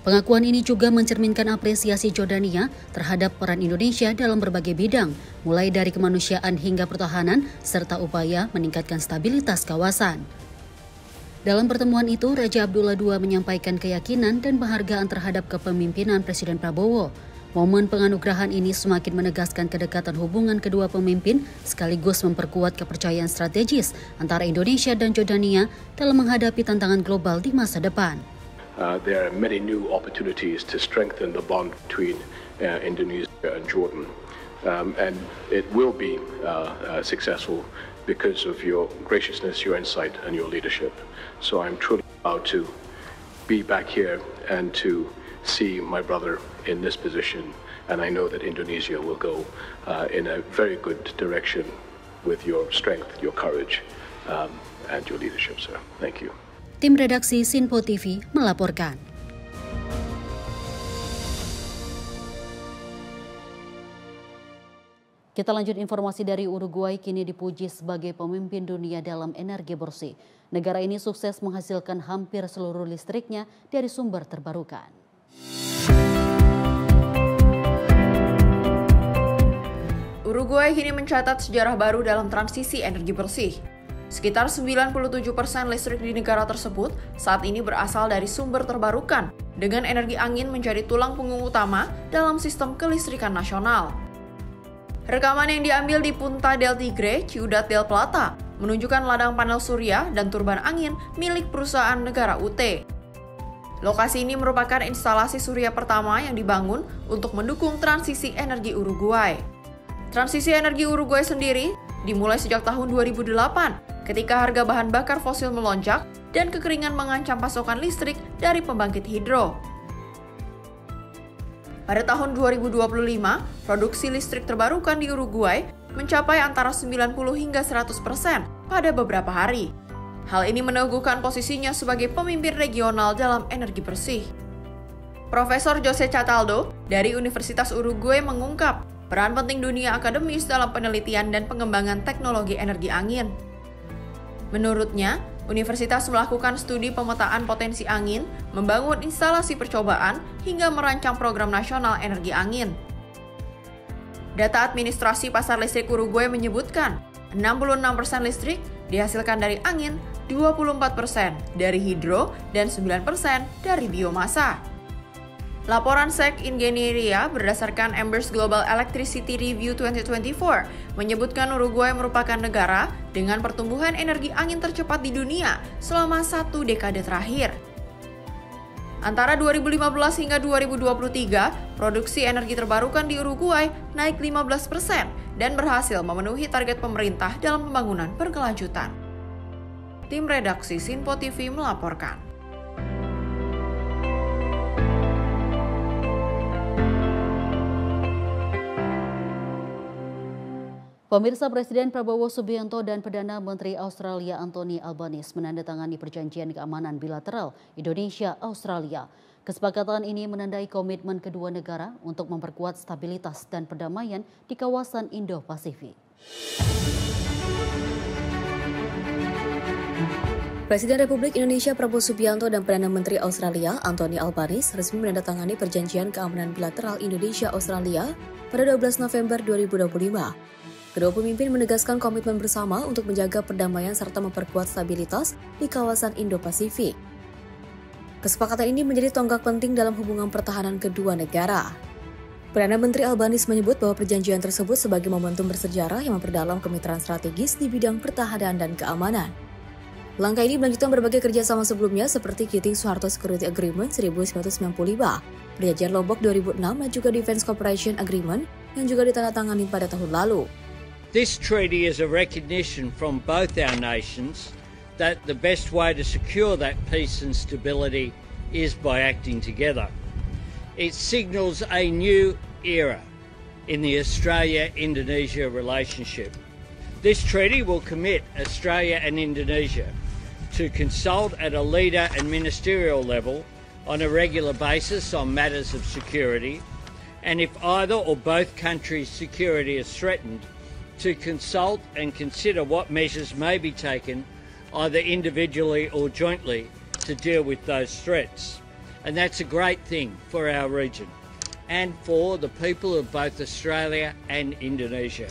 A: Pengakuan ini juga mencerminkan apresiasi Jordania terhadap peran Indonesia dalam berbagai bidang, mulai dari kemanusiaan hingga pertahanan, serta upaya meningkatkan stabilitas kawasan. Dalam pertemuan itu, Raja Abdullah II menyampaikan keyakinan dan penghargaan terhadap kepemimpinan Presiden Prabowo. Momen penganugerahan ini semakin menegaskan kedekatan hubungan kedua pemimpin sekaligus memperkuat kepercayaan strategis antara Indonesia dan Jordania dalam menghadapi tantangan global di masa depan.
J: There are many new opportunities to strengthen the bond between Indonesia and Jordan, and it will be successful because of your graciousness, your insight, and your leadership. So I'm truly proud to be back here and to see my brother in this position, and I know that Indonesia will go in a very good direction with your strength, your courage, and your leadership, sir. Thank you.
A: Tim redaksi Sinpo TV melaporkan. Kita lanjut informasi dari Uruguay, kini dipuji sebagai pemimpin dunia dalam energi bersih. Negara ini sukses menghasilkan hampir seluruh listriknya dari sumber terbarukan.
L: Uruguay kini mencatat sejarah baru dalam transisi energi bersih. Sekitar 97% listrik di negara tersebut saat ini berasal dari sumber terbarukan, dengan energi angin menjadi tulang punggung utama dalam sistem kelistrikan nasional. Rekaman yang diambil di Punta del Tigre, Ciudad del Plata, menunjukkan ladang panel surya dan turban angin milik perusahaan negara UT. Lokasi ini merupakan instalasi surya pertama yang dibangun untuk mendukung transisi energi Uruguay. Transisi energi Uruguay sendiri dimulai sejak tahun 2008, ketika harga bahan bakar fosil melonjak dan kekeringan mengancam pasokan listrik dari pembangkit hidro. Pada tahun 2025, produksi listrik terbarukan di Uruguay mencapai antara 90 hingga 100% pada beberapa hari. Hal ini meneguhkan posisinya sebagai pemimpin regional dalam energi bersih. Profesor Jose Cataldo dari Universitas Uruguay mengungkap peran penting dunia akademis dalam penelitian dan pengembangan teknologi energi angin. Menurutnya, universitas melakukan studi pemetaan potensi angin, membangun instalasi percobaan, hingga merancang program nasional energi angin. Data administrasi pasar listrik Uruguay menyebutkan 66% listrik dihasilkan dari angin, 24% dari hidro, dan 9% dari biomasa. Laporan SEC Ingenieria berdasarkan Embers Global Electricity Review 2024 menyebutkan Uruguay merupakan negara dengan pertumbuhan energi angin tercepat di dunia selama 1 dekade terakhir. Antara 2015 hingga 2023, produksi energi terbarukan di Uruguay naik 15% dan berhasil memenuhi target pemerintah dalam pembangunan berkelanjutan. Tim redaksi Sinpo TV melaporkan.
A: Pemirsa, Presiden Prabowo Subianto dan Perdana Menteri Australia Anthony Albanese menandatangani perjanjian keamanan bilateral Indonesia-Australia. Kesepakatan ini menandai komitmen kedua negara untuk memperkuat stabilitas dan perdamaian di kawasan Indo-Pasifik.
I: Presiden Republik Indonesia Prabowo Subianto dan Perdana Menteri Australia Anthony Albanese resmi menandatangani perjanjian keamanan bilateral Indonesia-Australia pada 12 November 2025. Kedua pemimpin menegaskan komitmen bersama untuk menjaga perdamaian serta memperkuat stabilitas di kawasan Indo-Pasifik. Kesepakatan ini menjadi tonggak penting dalam hubungan pertahanan kedua negara. Perdana Menteri Albanese menyebut bahwa perjanjian tersebut sebagai momentum bersejarah yang memperdalam kemitraan strategis di bidang pertahanan dan keamanan. Langkah ini melanjutkan berbagai kerjasama sebelumnya seperti Keating Soeharto Security Agreement 1995, Perjanjian Lombok 2006, dan juga Defense Cooperation Agreement yang juga ditandatangani pada tahun lalu.
M: This treaty is a recognition from both our nations that the best way to secure that peace and stability is by acting together. It signals a new era in the Australia-Indonesia relationship. This treaty will commit Australia and Indonesia to consult at a leader and ministerial level on a regular basis on matters of security, and if either or both countries' security is threatened, to consult and consider what measures may be taken either individually or jointly to deal with those threats. And that's a great thing for our region and for the people of both Australia and Indonesia.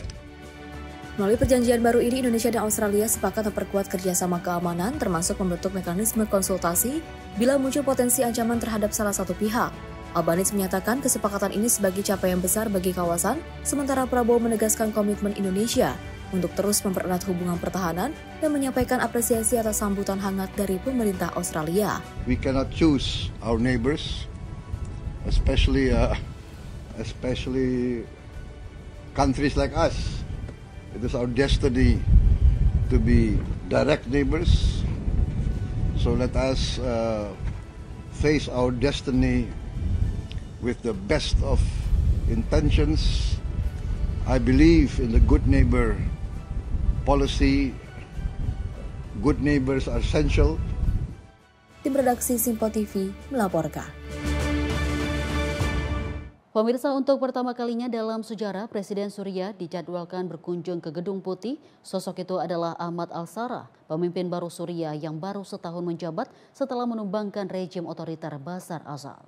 I: Melalui perjanjian baru ini, Indonesia dan Australia sepakat memperkuat kerjasama keamanan, termasuk membentuk mekanisme konsultasi bila muncul potensi ancaman terhadap salah satu pihak. Albanese menyatakan kesepakatan ini sebagai capaian besar bagi kawasan, sementara Prabowo menegaskan komitmen Indonesia untuk terus mempererat hubungan pertahanan dan menyampaikan apresiasi atas sambutan hangat dari pemerintah Australia.
K: We cannot choose our neighbors, especially countries like us. It is our destiny to be direct neighbors. So let us face our destiny with the best of intentions. I believe in the good neighbor policy. Good neighbors are essential.
I: Tim redaksi Sinpo TV melaporkan.
A: Pemirsa, untuk pertama kalinya dalam sejarah, Presiden Suriah dijadwalkan berkunjung ke Gedung Putih. Sosok itu adalah Ahmad al-Shara, pemimpin baru Suriah yang baru setahun menjabat setelah menumbangkan rejim otoriter Bashar al-Assad.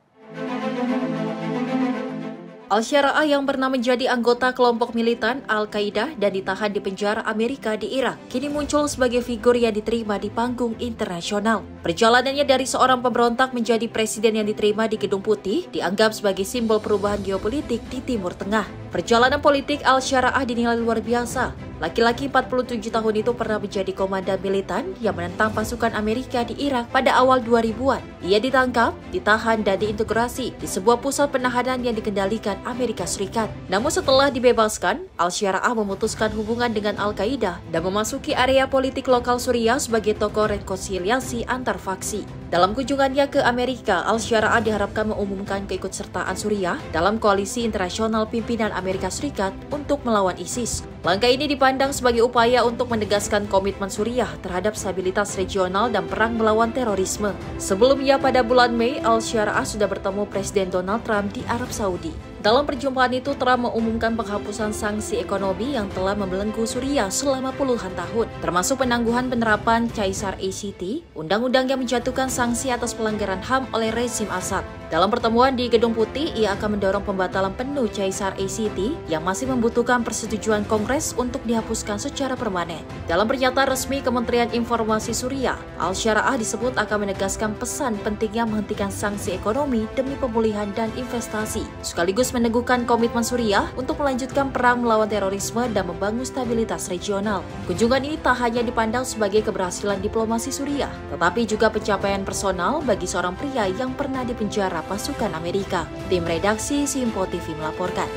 F: Al-Shara'ah yang pernah menjadi anggota kelompok militan Al-Qaeda dan ditahan di penjara Amerika di Irak, kini muncul sebagai figur yang diterima di panggung internasional. Perjalanannya dari seorang pemberontak menjadi presiden yang diterima di Gedung Putih dianggap sebagai simbol perubahan geopolitik di Timur Tengah. Perjalanan politik Al-Shara'ah dinilai luar biasa. Laki-laki 47 tahun itu pernah menjadi komandan militan yang menentang pasukan Amerika di Irak pada awal 2000-an. Ia ditangkap, ditahan, dan diintegrasi di sebuah pusat penahanan yang dikendalikan Amerika Serikat. Namun setelah dibebaskan, Al-Shara'ah memutuskan hubungan dengan Al-Qaeda dan memasuki area politik lokal Suriah sebagai tokoh rekonsiliasi antar faksi. Dalam kunjungannya ke Amerika, Al-Shara'ah diharapkan mengumumkan keikutsertaan Suriah dalam koalisi internasional pimpinan Amerika Serikat untuk melawan ISIS. Langkah ini dipandang sebagai upaya untuk menegaskan komitmen Suriah terhadap stabilitas regional dan perang melawan terorisme. Sebelumnya pada bulan Mei, Al-Shara'ah sudah bertemu Presiden Donald Trump di Arab Saudi. Dalam perjumpaan itu, Trump mengumumkan penghapusan sanksi ekonomi yang telah membelenggu Suriah selama puluhan tahun, termasuk penangguhan penerapan Caesar ACT, undang-undang yang menjatuhkan sanksi atas pelanggaran HAM oleh rezim Assad. Dalam pertemuan di Gedung Putih, ia akan mendorong pembatalan penuh Caesar ACT yang masih membutuhkan persetujuan Kongres untuk dihapuskan secara permanen. Dalam pernyataan resmi Kementerian Informasi Suriah, Al-Shara'ah disebut akan menegaskan pesan pentingnya menghentikan sanksi ekonomi demi pemulihan dan investasi, sekaligus meneguhkan komitmen Suriah untuk melanjutkan perang melawan terorisme dan membangun stabilitas regional. Kunjungan ini tak hanya dipandang sebagai keberhasilan diplomasi Suriah, tetapi juga pencapaian personal bagi seorang pria yang pernah dipenjara pasukan Amerika. Tim redaksi Simpo TV melaporkan.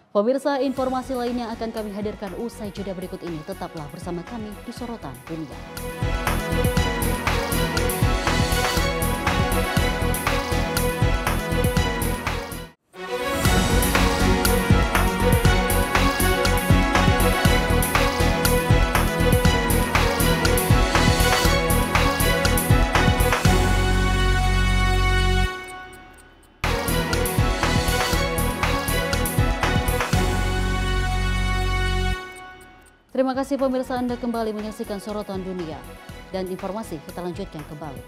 A: Pemirsa, informasi lainnya akan kami hadirkan usai jeda berikut ini. Tetaplah bersama kami di Sorotan Dunia. Terima kasih pemirsa, Anda kembali menyaksikan Sorotan Dunia. Dan informasi kita lanjutkan kembali.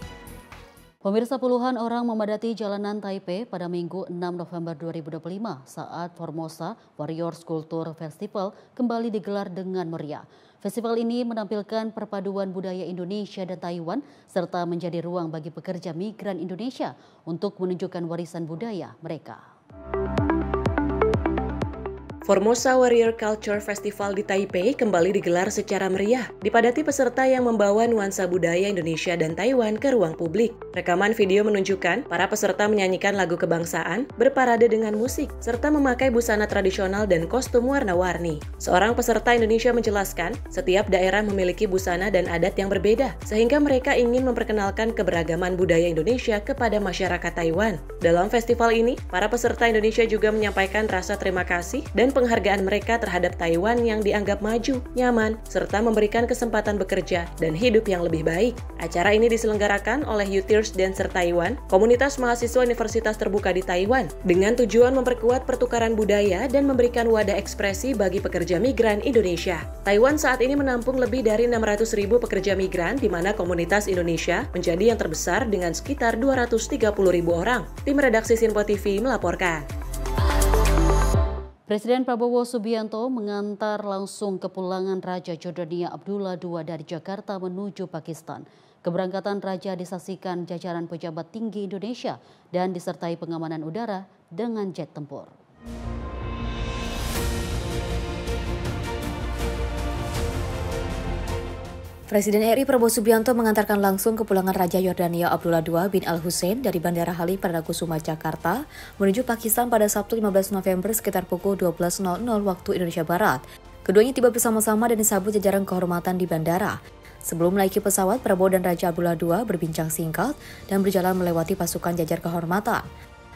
A: Pemirsa, puluhan orang memadati jalanan Taipei pada Minggu 6 November 2025 saat Formosa Warriors Culture Festival kembali digelar dengan meriah. Festival ini menampilkan perpaduan budaya Indonesia dan Taiwan serta menjadi ruang bagi pekerja migran Indonesia untuk menunjukkan warisan budaya mereka.
B: Formosa Warrior Culture Festival di Taipei kembali digelar secara meriah, dipadati peserta yang membawa nuansa budaya Indonesia dan Taiwan ke ruang publik. Rekaman video menunjukkan para peserta menyanyikan lagu kebangsaan, berparade dengan musik, serta memakai busana tradisional dan kostum warna-warni. Seorang peserta Indonesia menjelaskan, setiap daerah memiliki busana dan adat yang berbeda, sehingga mereka ingin memperkenalkan keberagaman budaya Indonesia kepada masyarakat Taiwan. Dalam festival ini, para peserta Indonesia juga menyampaikan rasa terima kasih dan penghargaan mereka terhadap Taiwan yang dianggap maju, nyaman, serta memberikan kesempatan bekerja dan hidup yang lebih baik. Acara ini diselenggarakan oleh Youthers Dancer Taiwan, komunitas mahasiswa Universitas Terbuka di Taiwan, dengan tujuan memperkuat pertukaran budaya dan memberikan wadah ekspresi bagi pekerja migran Indonesia. Taiwan saat ini menampung lebih dari 600.000 pekerja migran, di mana komunitas Indonesia menjadi yang terbesar dengan sekitar 230.000 orang. Tim redaksi Simpo TV melaporkan.
A: Presiden Prabowo Subianto mengantar langsung kepulangan Raja Jordania Abdullah II dari Jakarta menuju Pakistan. Keberangkatan Raja disaksikan jajaran pejabat tinggi Indonesia dan disertai pengamanan udara dengan jet tempur.
I: Presiden RI Prabowo Subianto mengantarkan langsung kepulangan Raja Yordania Abdullah II bin Al-Hussein dari Bandara Halim Perdanakusuma Jakarta menuju Pakistan pada Sabtu 15 November sekitar pukul 12.00 waktu Indonesia Barat. Keduanya tiba bersama-sama dan disambut jajaran kehormatan di bandara. Sebelum menaiki pesawat, Prabowo dan Raja Abdullah II berbincang singkat dan berjalan melewati pasukan jajar kehormatan.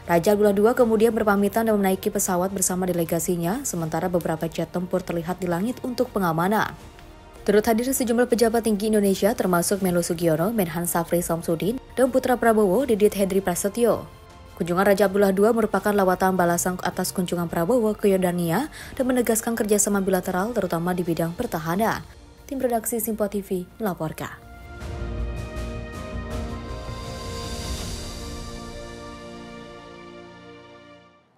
I: Raja Abdullah II kemudian berpamitan dan menaiki pesawat bersama delegasinya, sementara beberapa jet tempur terlihat di langit untuk pengamanan. Turut hadir sejumlah pejabat tinggi Indonesia termasuk Menlu Sugiono, Menhan Safri Samsudin, dan putra Prabowo Didit Hendry Prasetyo. Kunjungan Raja Abdullah II merupakan lawatan balasan atas kunjungan Prabowo ke Yordania dan menegaskan kerjasama bilateral terutama di bidang pertahanan. Tim redaksi Simpo TV melaporkan.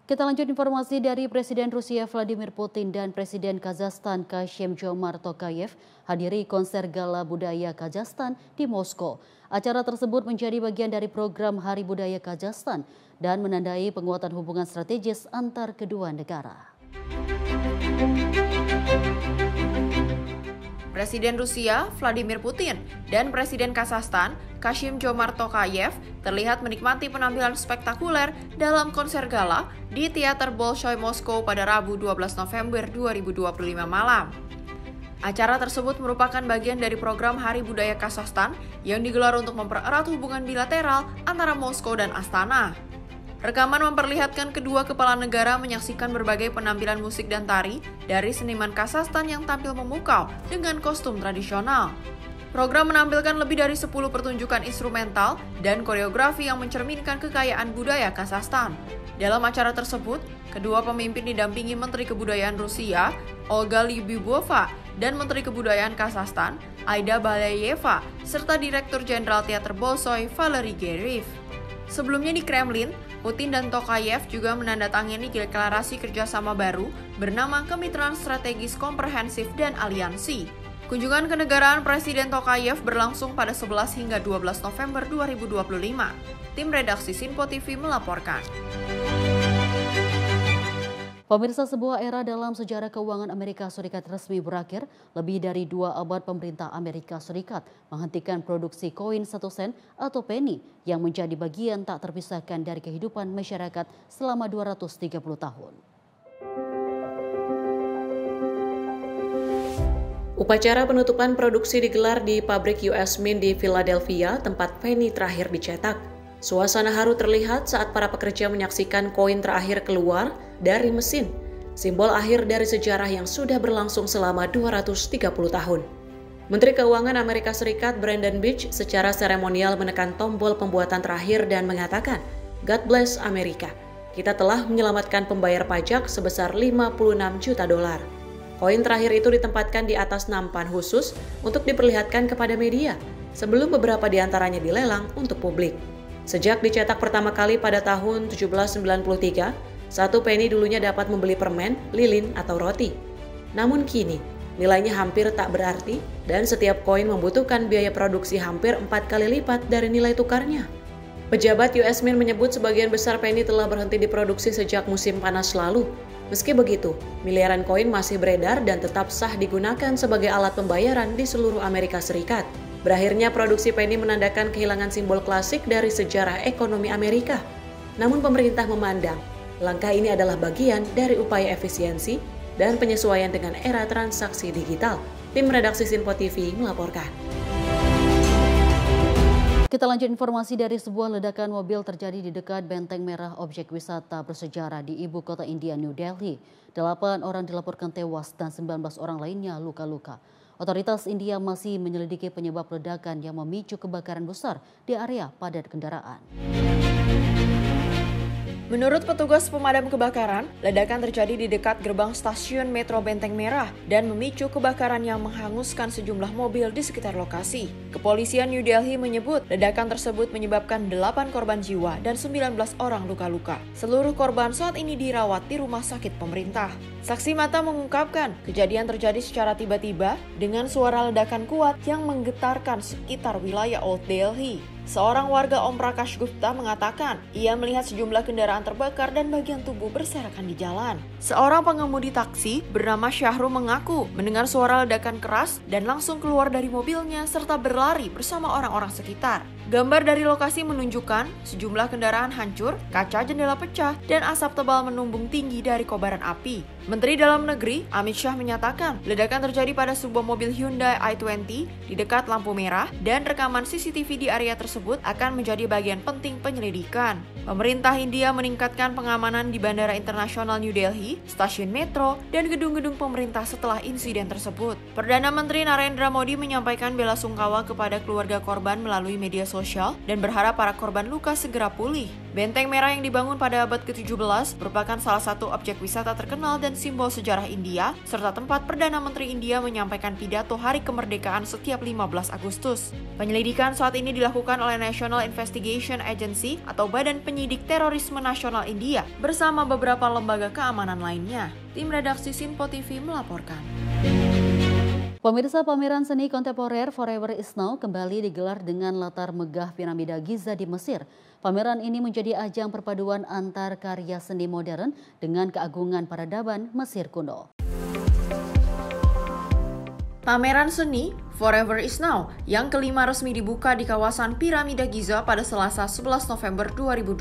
A: Kita lanjut informasi dari Presiden Rusia Vladimir Putin dan Presiden Kazakhstan Kassym-Jomart Tokayev hadiri konser gala budaya Kazakhstan di Moskow. Acara tersebut menjadi bagian dari program Hari Budaya Kazakhstan dan menandai penguatan hubungan strategis antar kedua negara.
L: Presiden Rusia Vladimir Putin dan Presiden Kazakhstan Kassym-Jomart Tokayev terlihat menikmati penampilan spektakuler dalam konser gala di Teater Bolshoi Moskow pada Rabu 12 November 2025 malam. Acara tersebut merupakan bagian dari program Hari Budaya Kazakhstan yang digelar untuk mempererat hubungan bilateral antara Moskow dan Astana. Rekaman memperlihatkan kedua kepala negara menyaksikan berbagai penampilan musik dan tari dari seniman Kazakhstan yang tampil memukau dengan kostum tradisional. Program menampilkan lebih dari 10 pertunjukan instrumental dan koreografi yang mencerminkan kekayaan budaya Kazakhstan. Dalam acara tersebut, kedua pemimpin didampingi Menteri Kebudayaan Rusia, Olga Lyubimova, dan Menteri Kebudayaan Kazakhstan, Aida Balayeva, serta Direktur Jenderal Teater Bolshoi, Valery Gergiev. Sebelumnya di Kremlin, Putin dan Tokayev juga menandatangani deklarasi kerjasama baru bernama Kemitraan Strategis Komprehensif dan Aliansi. Kunjungan kenegaraan Presiden Tokayev berlangsung pada 11 hingga 12 November 2025. Tim redaksi Sinpo TV melaporkan.
A: Pemirsa, sebuah era dalam sejarah keuangan Amerika Serikat resmi berakhir. Lebih dari 2 abad pemerintah Amerika Serikat menghentikan produksi koin 1 sen atau penny yang menjadi bagian tak terpisahkan dari kehidupan masyarakat selama 230 tahun.
B: Upacara penutupan produksi digelar di pabrik US Mint di Philadelphia, tempat penny terakhir dicetak. Suasana haru terlihat saat para pekerja menyaksikan koin terakhir keluar dari mesin, simbol akhir dari sejarah yang sudah berlangsung selama 230 tahun. Menteri Keuangan Amerika Serikat Brandon Beach secara seremonial menekan tombol pembuatan terakhir dan mengatakan, "God bless Amerika. Kita telah menyelamatkan pembayar pajak sebesar 56 juta dolar." Koin terakhir itu ditempatkan di atas nampan khusus untuk diperlihatkan kepada media, sebelum beberapa di antaranya dilelang untuk publik. Sejak dicetak pertama kali pada tahun 1793, 1 penny dulunya dapat membeli permen, lilin, atau roti. Namun kini, nilainya hampir tak berarti dan setiap koin membutuhkan biaya produksi hampir 4 kali lipat dari nilai tukarnya. Pejabat US Mint menyebut sebagian besar penny telah berhenti diproduksi sejak musim panas lalu. Meski begitu, miliaran koin masih beredar dan tetap sah digunakan sebagai alat pembayaran di seluruh Amerika Serikat. Berakhirnya produksi penny menandakan kehilangan simbol klasik dari sejarah ekonomi Amerika. Namun pemerintah memandang langkah ini adalah bagian dari upaya efisiensi dan penyesuaian dengan era transaksi digital. Tim redaksi Sinpo TV melaporkan.
A: Kita lanjut informasi dari sebuah ledakan mobil terjadi di dekat Benteng Merah objek wisata bersejarah di ibu kota India, New Delhi. 8 orang dilaporkan tewas dan 19 orang lainnya luka-luka. Otoritas India masih menyelidiki penyebab ledakan yang memicu kebakaran besar di area padat kendaraan.
L: Menurut petugas pemadam kebakaran, ledakan terjadi di dekat gerbang stasiun Metro Benteng Merah dan memicu kebakaran yang menghanguskan sejumlah mobil di sekitar lokasi. Kepolisian New Delhi menyebut ledakan tersebut menyebabkan 8 korban jiwa dan 19 orang luka-luka. Seluruh korban saat ini dirawat di rumah sakit pemerintah. Saksi mata mengungkapkan kejadian terjadi secara tiba-tiba dengan suara ledakan kuat yang menggetarkan sekitar wilayah Old Delhi. Seorang warga Om Prakash Gupta mengatakan ia melihat sejumlah kendaraan terbakar dan bagian tubuh berserakan di jalan. Seorang pengemudi taksi bernama Syahrul mengaku mendengar suara ledakan keras dan langsung keluar dari mobilnya serta berlari bersama orang-orang sekitar. Gambar dari lokasi menunjukkan sejumlah kendaraan hancur, kaca jendela pecah, dan asap tebal menumbung tinggi dari kobaran api. Menteri Dalam Negeri Amit Shah menyatakan ledakan terjadi pada sebuah mobil Hyundai i20 di dekat lampu merah dan rekaman CCTV di area tersebut akan menjadi bagian penting penyelidikan. Pemerintah India meningkatkan pengamanan di Bandara Internasional New Delhi, stasiun metro, dan gedung-gedung pemerintah setelah insiden tersebut. Perdana Menteri Narendra Modi menyampaikan bela sungkawa kepada keluarga korban melalui media sosial dan berharap para korban luka segera pulih. Benteng Merah yang dibangun pada abad ke-17 merupakan salah satu objek wisata terkenal dan simbol sejarah India, serta tempat Perdana Menteri India menyampaikan pidato Hari Kemerdekaan setiap 15 Agustus. Penyelidikan saat ini dilakukan oleh National Investigation Agency atau Badan Penyelidikan penyidik terorisme nasional India bersama beberapa lembaga keamanan lainnya. Tim redaksi Sinpo TV melaporkan.
A: Pemirsa, pameran seni kontemporer Forever Is Now kembali digelar dengan latar megah piramida Giza di Mesir. Pameran ini menjadi ajang perpaduan antar karya seni modern dengan keagungan peradaban Mesir kuno.
L: Pameran seni Forever Is Now yang kelima resmi dibuka di kawasan Piramida Giza pada Selasa 11 November 2025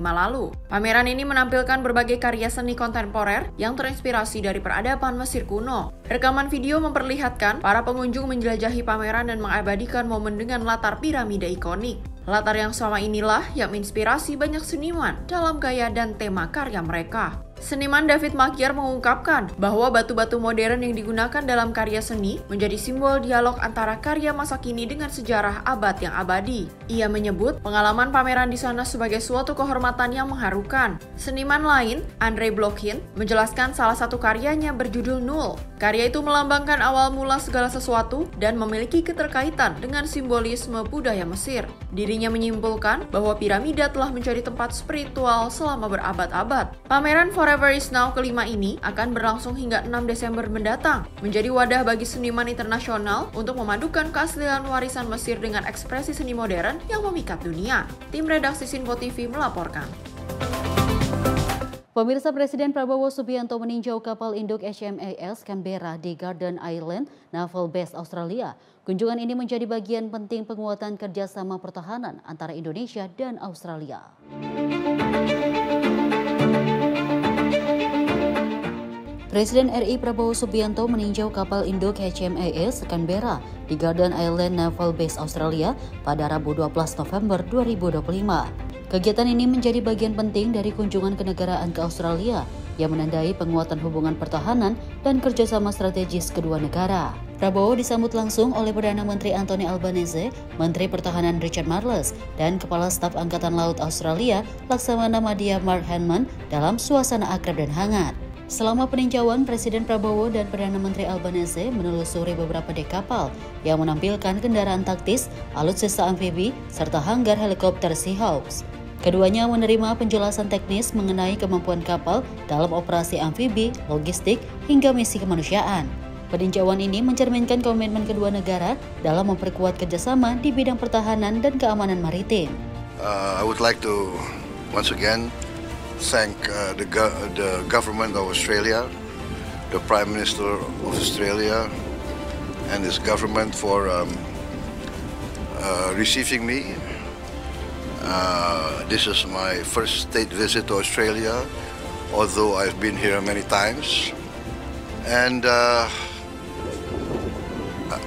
L: lalu. Pameran ini menampilkan berbagai karya seni kontemporer yang terinspirasi dari peradaban Mesir kuno. Rekaman video memperlihatkan para pengunjung menjelajahi pameran dan mengabadikan momen dengan latar piramida ikonik. Latar yang sama inilah yang menginspirasi banyak seniman dalam gaya dan tema karya mereka. Seniman David Makiar mengungkapkan bahwa batu-batu modern yang digunakan dalam karya seni menjadi simbol dialog antara karya masa kini dengan sejarah abad yang abadi. Ia menyebut pengalaman pameran di sana sebagai suatu kehormatan yang mengharukan. Seniman lain, Andrei Blokhin, menjelaskan salah satu karyanya berjudul Nul. Karya itu melambangkan awal mula segala sesuatu dan memiliki keterkaitan dengan simbolisme budaya Mesir. Dirinya menyimpulkan bahwa piramida telah menjadi tempat spiritual selama berabad-abad. Pameran Forever Is Now kelima ini akan berlangsung hingga 6 Desember mendatang, menjadi wadah bagi seniman internasional untuk memadukan keaslian warisan Mesir dengan ekspresi seni modern yang memikat dunia. Tim redaksi Sinpo TV melaporkan.
A: Pemirsa, Presiden Prabowo Subianto meninjau kapal induk HMAS Canberra di Garden Island, Naval Base Australia. Kunjungan ini menjadi bagian penting penguatan kerjasama pertahanan antara Indonesia dan Australia. Presiden RI Prabowo Subianto meninjau kapal induk HMAS Canberra di Garden Island Naval Base Australia pada Rabu 12 November 2025. Kegiatan ini menjadi bagian penting dari kunjungan kenegaraan ke Australia yang menandai penguatan hubungan pertahanan dan kerjasama strategis kedua negara. Prabowo disambut langsung oleh Perdana Menteri Anthony Albanese, Menteri Pertahanan Richard Marles, dan Kepala Staf Angkatan Laut Australia Laksamana Madya Mark Hanman dalam suasana akrab dan hangat. Selama peninjauan, Presiden Prabowo dan Perdana Menteri Albanese menelusuri beberapa dek kapal yang menampilkan kendaraan taktis, alutsista amfibi, serta hanggar helikopter Seahawks. Keduanya menerima penjelasan teknis mengenai kemampuan kapal dalam operasi amfibi, logistik, hingga misi kemanusiaan. Peninjauan ini mencerminkan komitmen kedua negara dalam memperkuat kerjasama di bidang pertahanan dan keamanan maritim.
K: I would like to once again thank the government of Australia, the Prime Minister of Australia, and his government for receiving me. This is my first state visit to Australia, although I've been here many times. And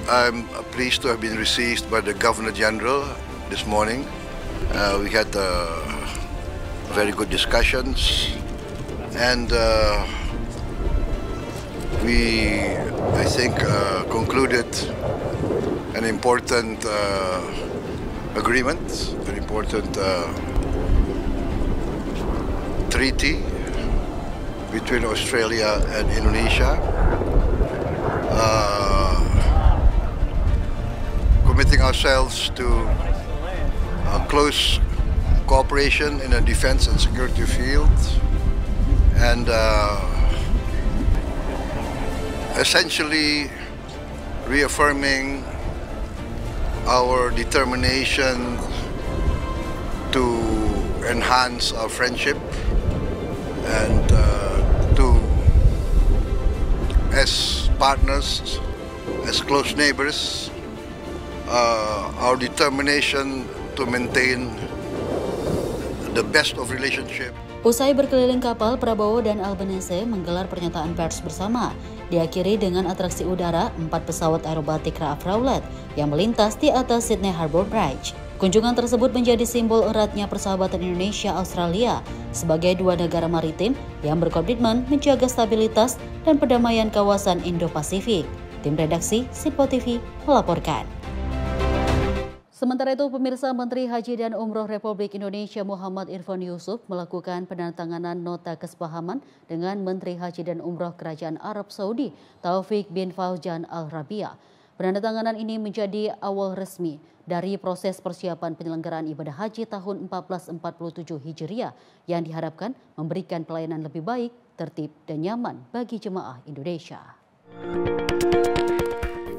K: I'm pleased to have been received by the Governor General this morning. We had very good discussions, and we, I think, concluded an important agreement, an important treaty between Australia and Indonesia, committing ourselves to close cooperation in the defense and security field, and essentially reaffirming our determination to enhance our friendship and to, as partners, as close neighbors, our determination to maintain the best of relationship.
A: Usai berkeliling kapal, Prabowo dan Albanese menggelar pernyataan pers bersama. Diakhiri dengan atraksi udara 4 pesawat aerobatik RAAF Rowlet yang melintas di atas Sydney Harbour Bridge. Kunjungan tersebut menjadi simbol eratnya persahabatan Indonesia-Australia sebagai dua negara maritim yang berkomitmen menjaga stabilitas dan perdamaian kawasan Indo-Pasifik. Tim redaksi Sinpo TV melaporkan. Sementara itu, pemirsa, Menteri Haji dan Umroh Republik Indonesia Muhammad Irfan Yusuf melakukan penandatanganan nota kesepahaman dengan Menteri Haji dan Umroh Kerajaan Arab Saudi Taufik bin Fauzan Al Rabi'a. Penandatanganan ini menjadi awal resmi dari proses persiapan penyelenggaraan ibadah haji tahun 1447 Hijriah yang diharapkan memberikan pelayanan lebih baik, tertib, dan nyaman bagi jemaah Indonesia.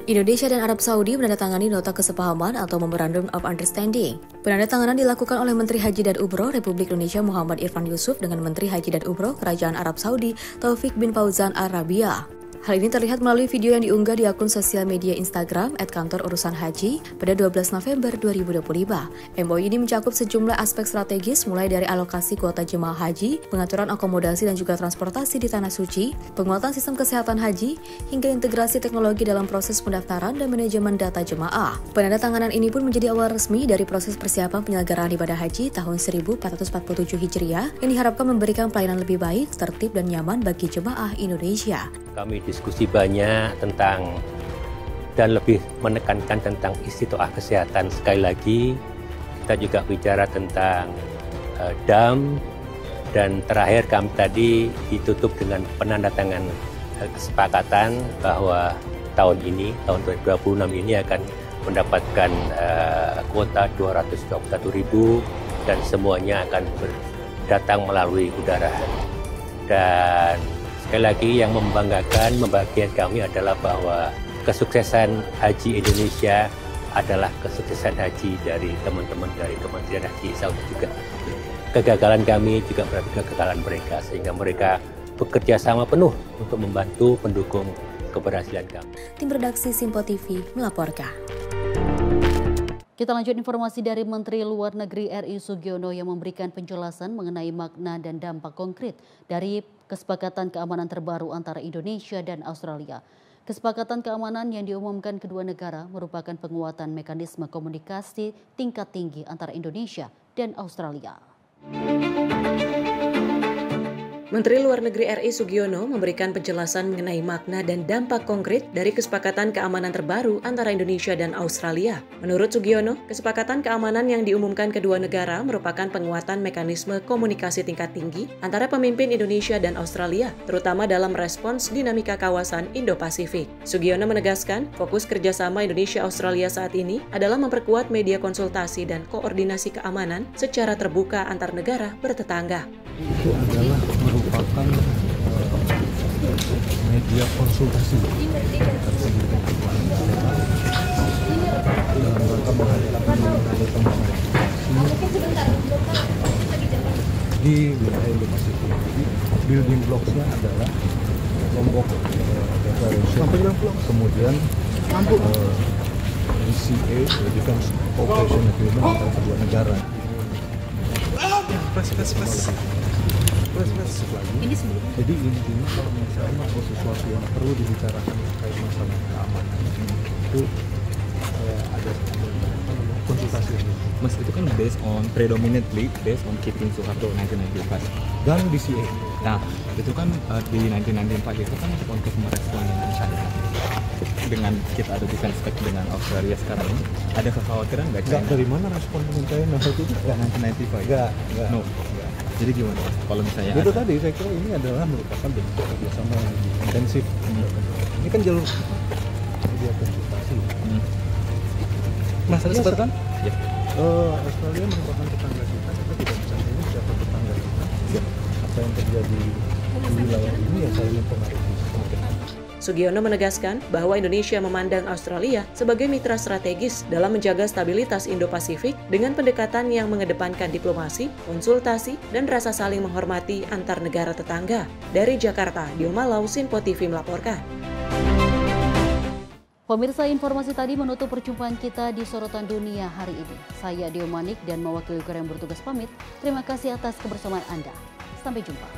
I: Indonesia dan Arab Saudi menandatangani nota kesepahaman atau Memorandum of Understanding. Penandatanganan dilakukan oleh Menteri Haji dan Umroh Republik Indonesia Muhammad Irfan Yusuf dengan Menteri Haji dan Umroh Kerajaan Arab Saudi Taufik bin Fauzan Al-Rabiah. Hal ini terlihat melalui video yang diunggah di akun sosial media Instagram @kantor-urusan-haji pada 12 November 2025. MOU ini mencakup sejumlah aspek strategis mulai dari alokasi kuota jemaah haji, pengaturan akomodasi dan juga transportasi di Tanah Suci, penguatan sistem kesehatan haji, hingga integrasi teknologi dalam proses pendaftaran dan manajemen data jemaah. Penandatanganan ini pun menjadi awal resmi dari proses persiapan penyelenggaraan ibadah haji tahun 1447 Hijriah yang diharapkan memberikan pelayanan lebih baik, tertib, dan nyaman bagi jemaah Indonesia.
N: Kami diskusi banyak tentang dan lebih menekankan tentang istitoah kesehatan. Sekali lagi, kita juga bicara tentang dam, dan terakhir kami tadi ditutup dengan penandatangan kesepakatan bahwa tahun ini, tahun 2026 ini akan mendapatkan kuota 221.000 dan semuanya akan datang melalui udara. Dan sekali lagi yang membanggakan, membahagiakan kami adalah bahwa kesuksesan haji Indonesia adalah kesuksesan haji dari teman-teman dari Kementerian Haji Saudi juga. Kegagalan kami juga berarti kegagalan mereka, sehingga mereka bekerja sama penuh untuk membantu pendukung keberhasilan kami.
I: Tim redaksi Simpo TV melaporkan.
A: Kita lanjut informasi dari Menteri Luar Negeri RI Sugiono yang memberikan penjelasan mengenai makna dan dampak konkret dari kesepakatan keamanan terbaru antara Indonesia dan Australia. Kesepakatan keamanan yang diumumkan kedua negara merupakan penguatan mekanisme komunikasi tingkat tinggi antara Indonesia dan Australia.
B: Menteri Luar Negeri RI Sugiono memberikan penjelasan mengenai makna dan dampak konkret dari kesepakatan keamanan terbaru antara Indonesia dan Australia. Menurut Sugiono, kesepakatan keamanan yang diumumkan kedua negara merupakan penguatan mekanisme komunikasi tingkat tinggi antara pemimpin Indonesia dan Australia, terutama dalam respons dinamika kawasan Indo-Pasifik. Sugiono menegaskan, fokus kerjasama Indonesia-Australia saat ini adalah memperkuat media konsultasi dan koordinasi keamanan secara terbuka antar negara bertetangga.
O: Itu adalah merupakan media konsultasi dalam rangka menghadapi di wilayah Indo-Pasifik. Jadi building blocks-nya adalah Lombok Declaration, kemudian DCA, Defense Cooperation Agreement antara kedua negara. Jadi intinya kalau misalnya ada sesuatu yang perlu dibicarakan terkait masalah keamanan itu ada konsultasi ini.
P: Mas, itu kan predominantly based on keeping Soeharto 1995
O: dan DCA.
P: Nah, itu kan di 1995 itu kan untuk merespon dengan China. Dengan kita ada defense pact dengan Australia sekarang ini, ada kekhawatiran nggak China?
O: Dari mana respon dengan China itu?
P: Nggak 1995? Nggak. No. Jadi gimana? Kalau misalnya
O: itu tadi saya kira ini adalah merupakan bentuk kerjasama yang intensif. Ini kan jalur media konsultasi. Mas Rizal kan? Ya. Australia merupakan tetangga kita tidak bisa memilih siapa tetangga kita. Ya. Apa yang terjadi di wilayah ini ya saling mempengaruhi.
B: Sugiono menegaskan bahwa Indonesia memandang Australia sebagai mitra strategis dalam menjaga stabilitas Indo-Pasifik dengan pendekatan yang mengedepankan diplomasi, konsultasi, dan rasa saling menghormati antar negara tetangga. Dari Jakarta, Dio Malau, Simpo TV melaporkan.
A: Pemirsa, informasi tadi menutup perjumpaan kita di Sorotan Dunia hari ini. Saya Dio Manik dan mewakili kru yang bertugas pamit. Terima kasih atas kebersamaan Anda. Sampai jumpa.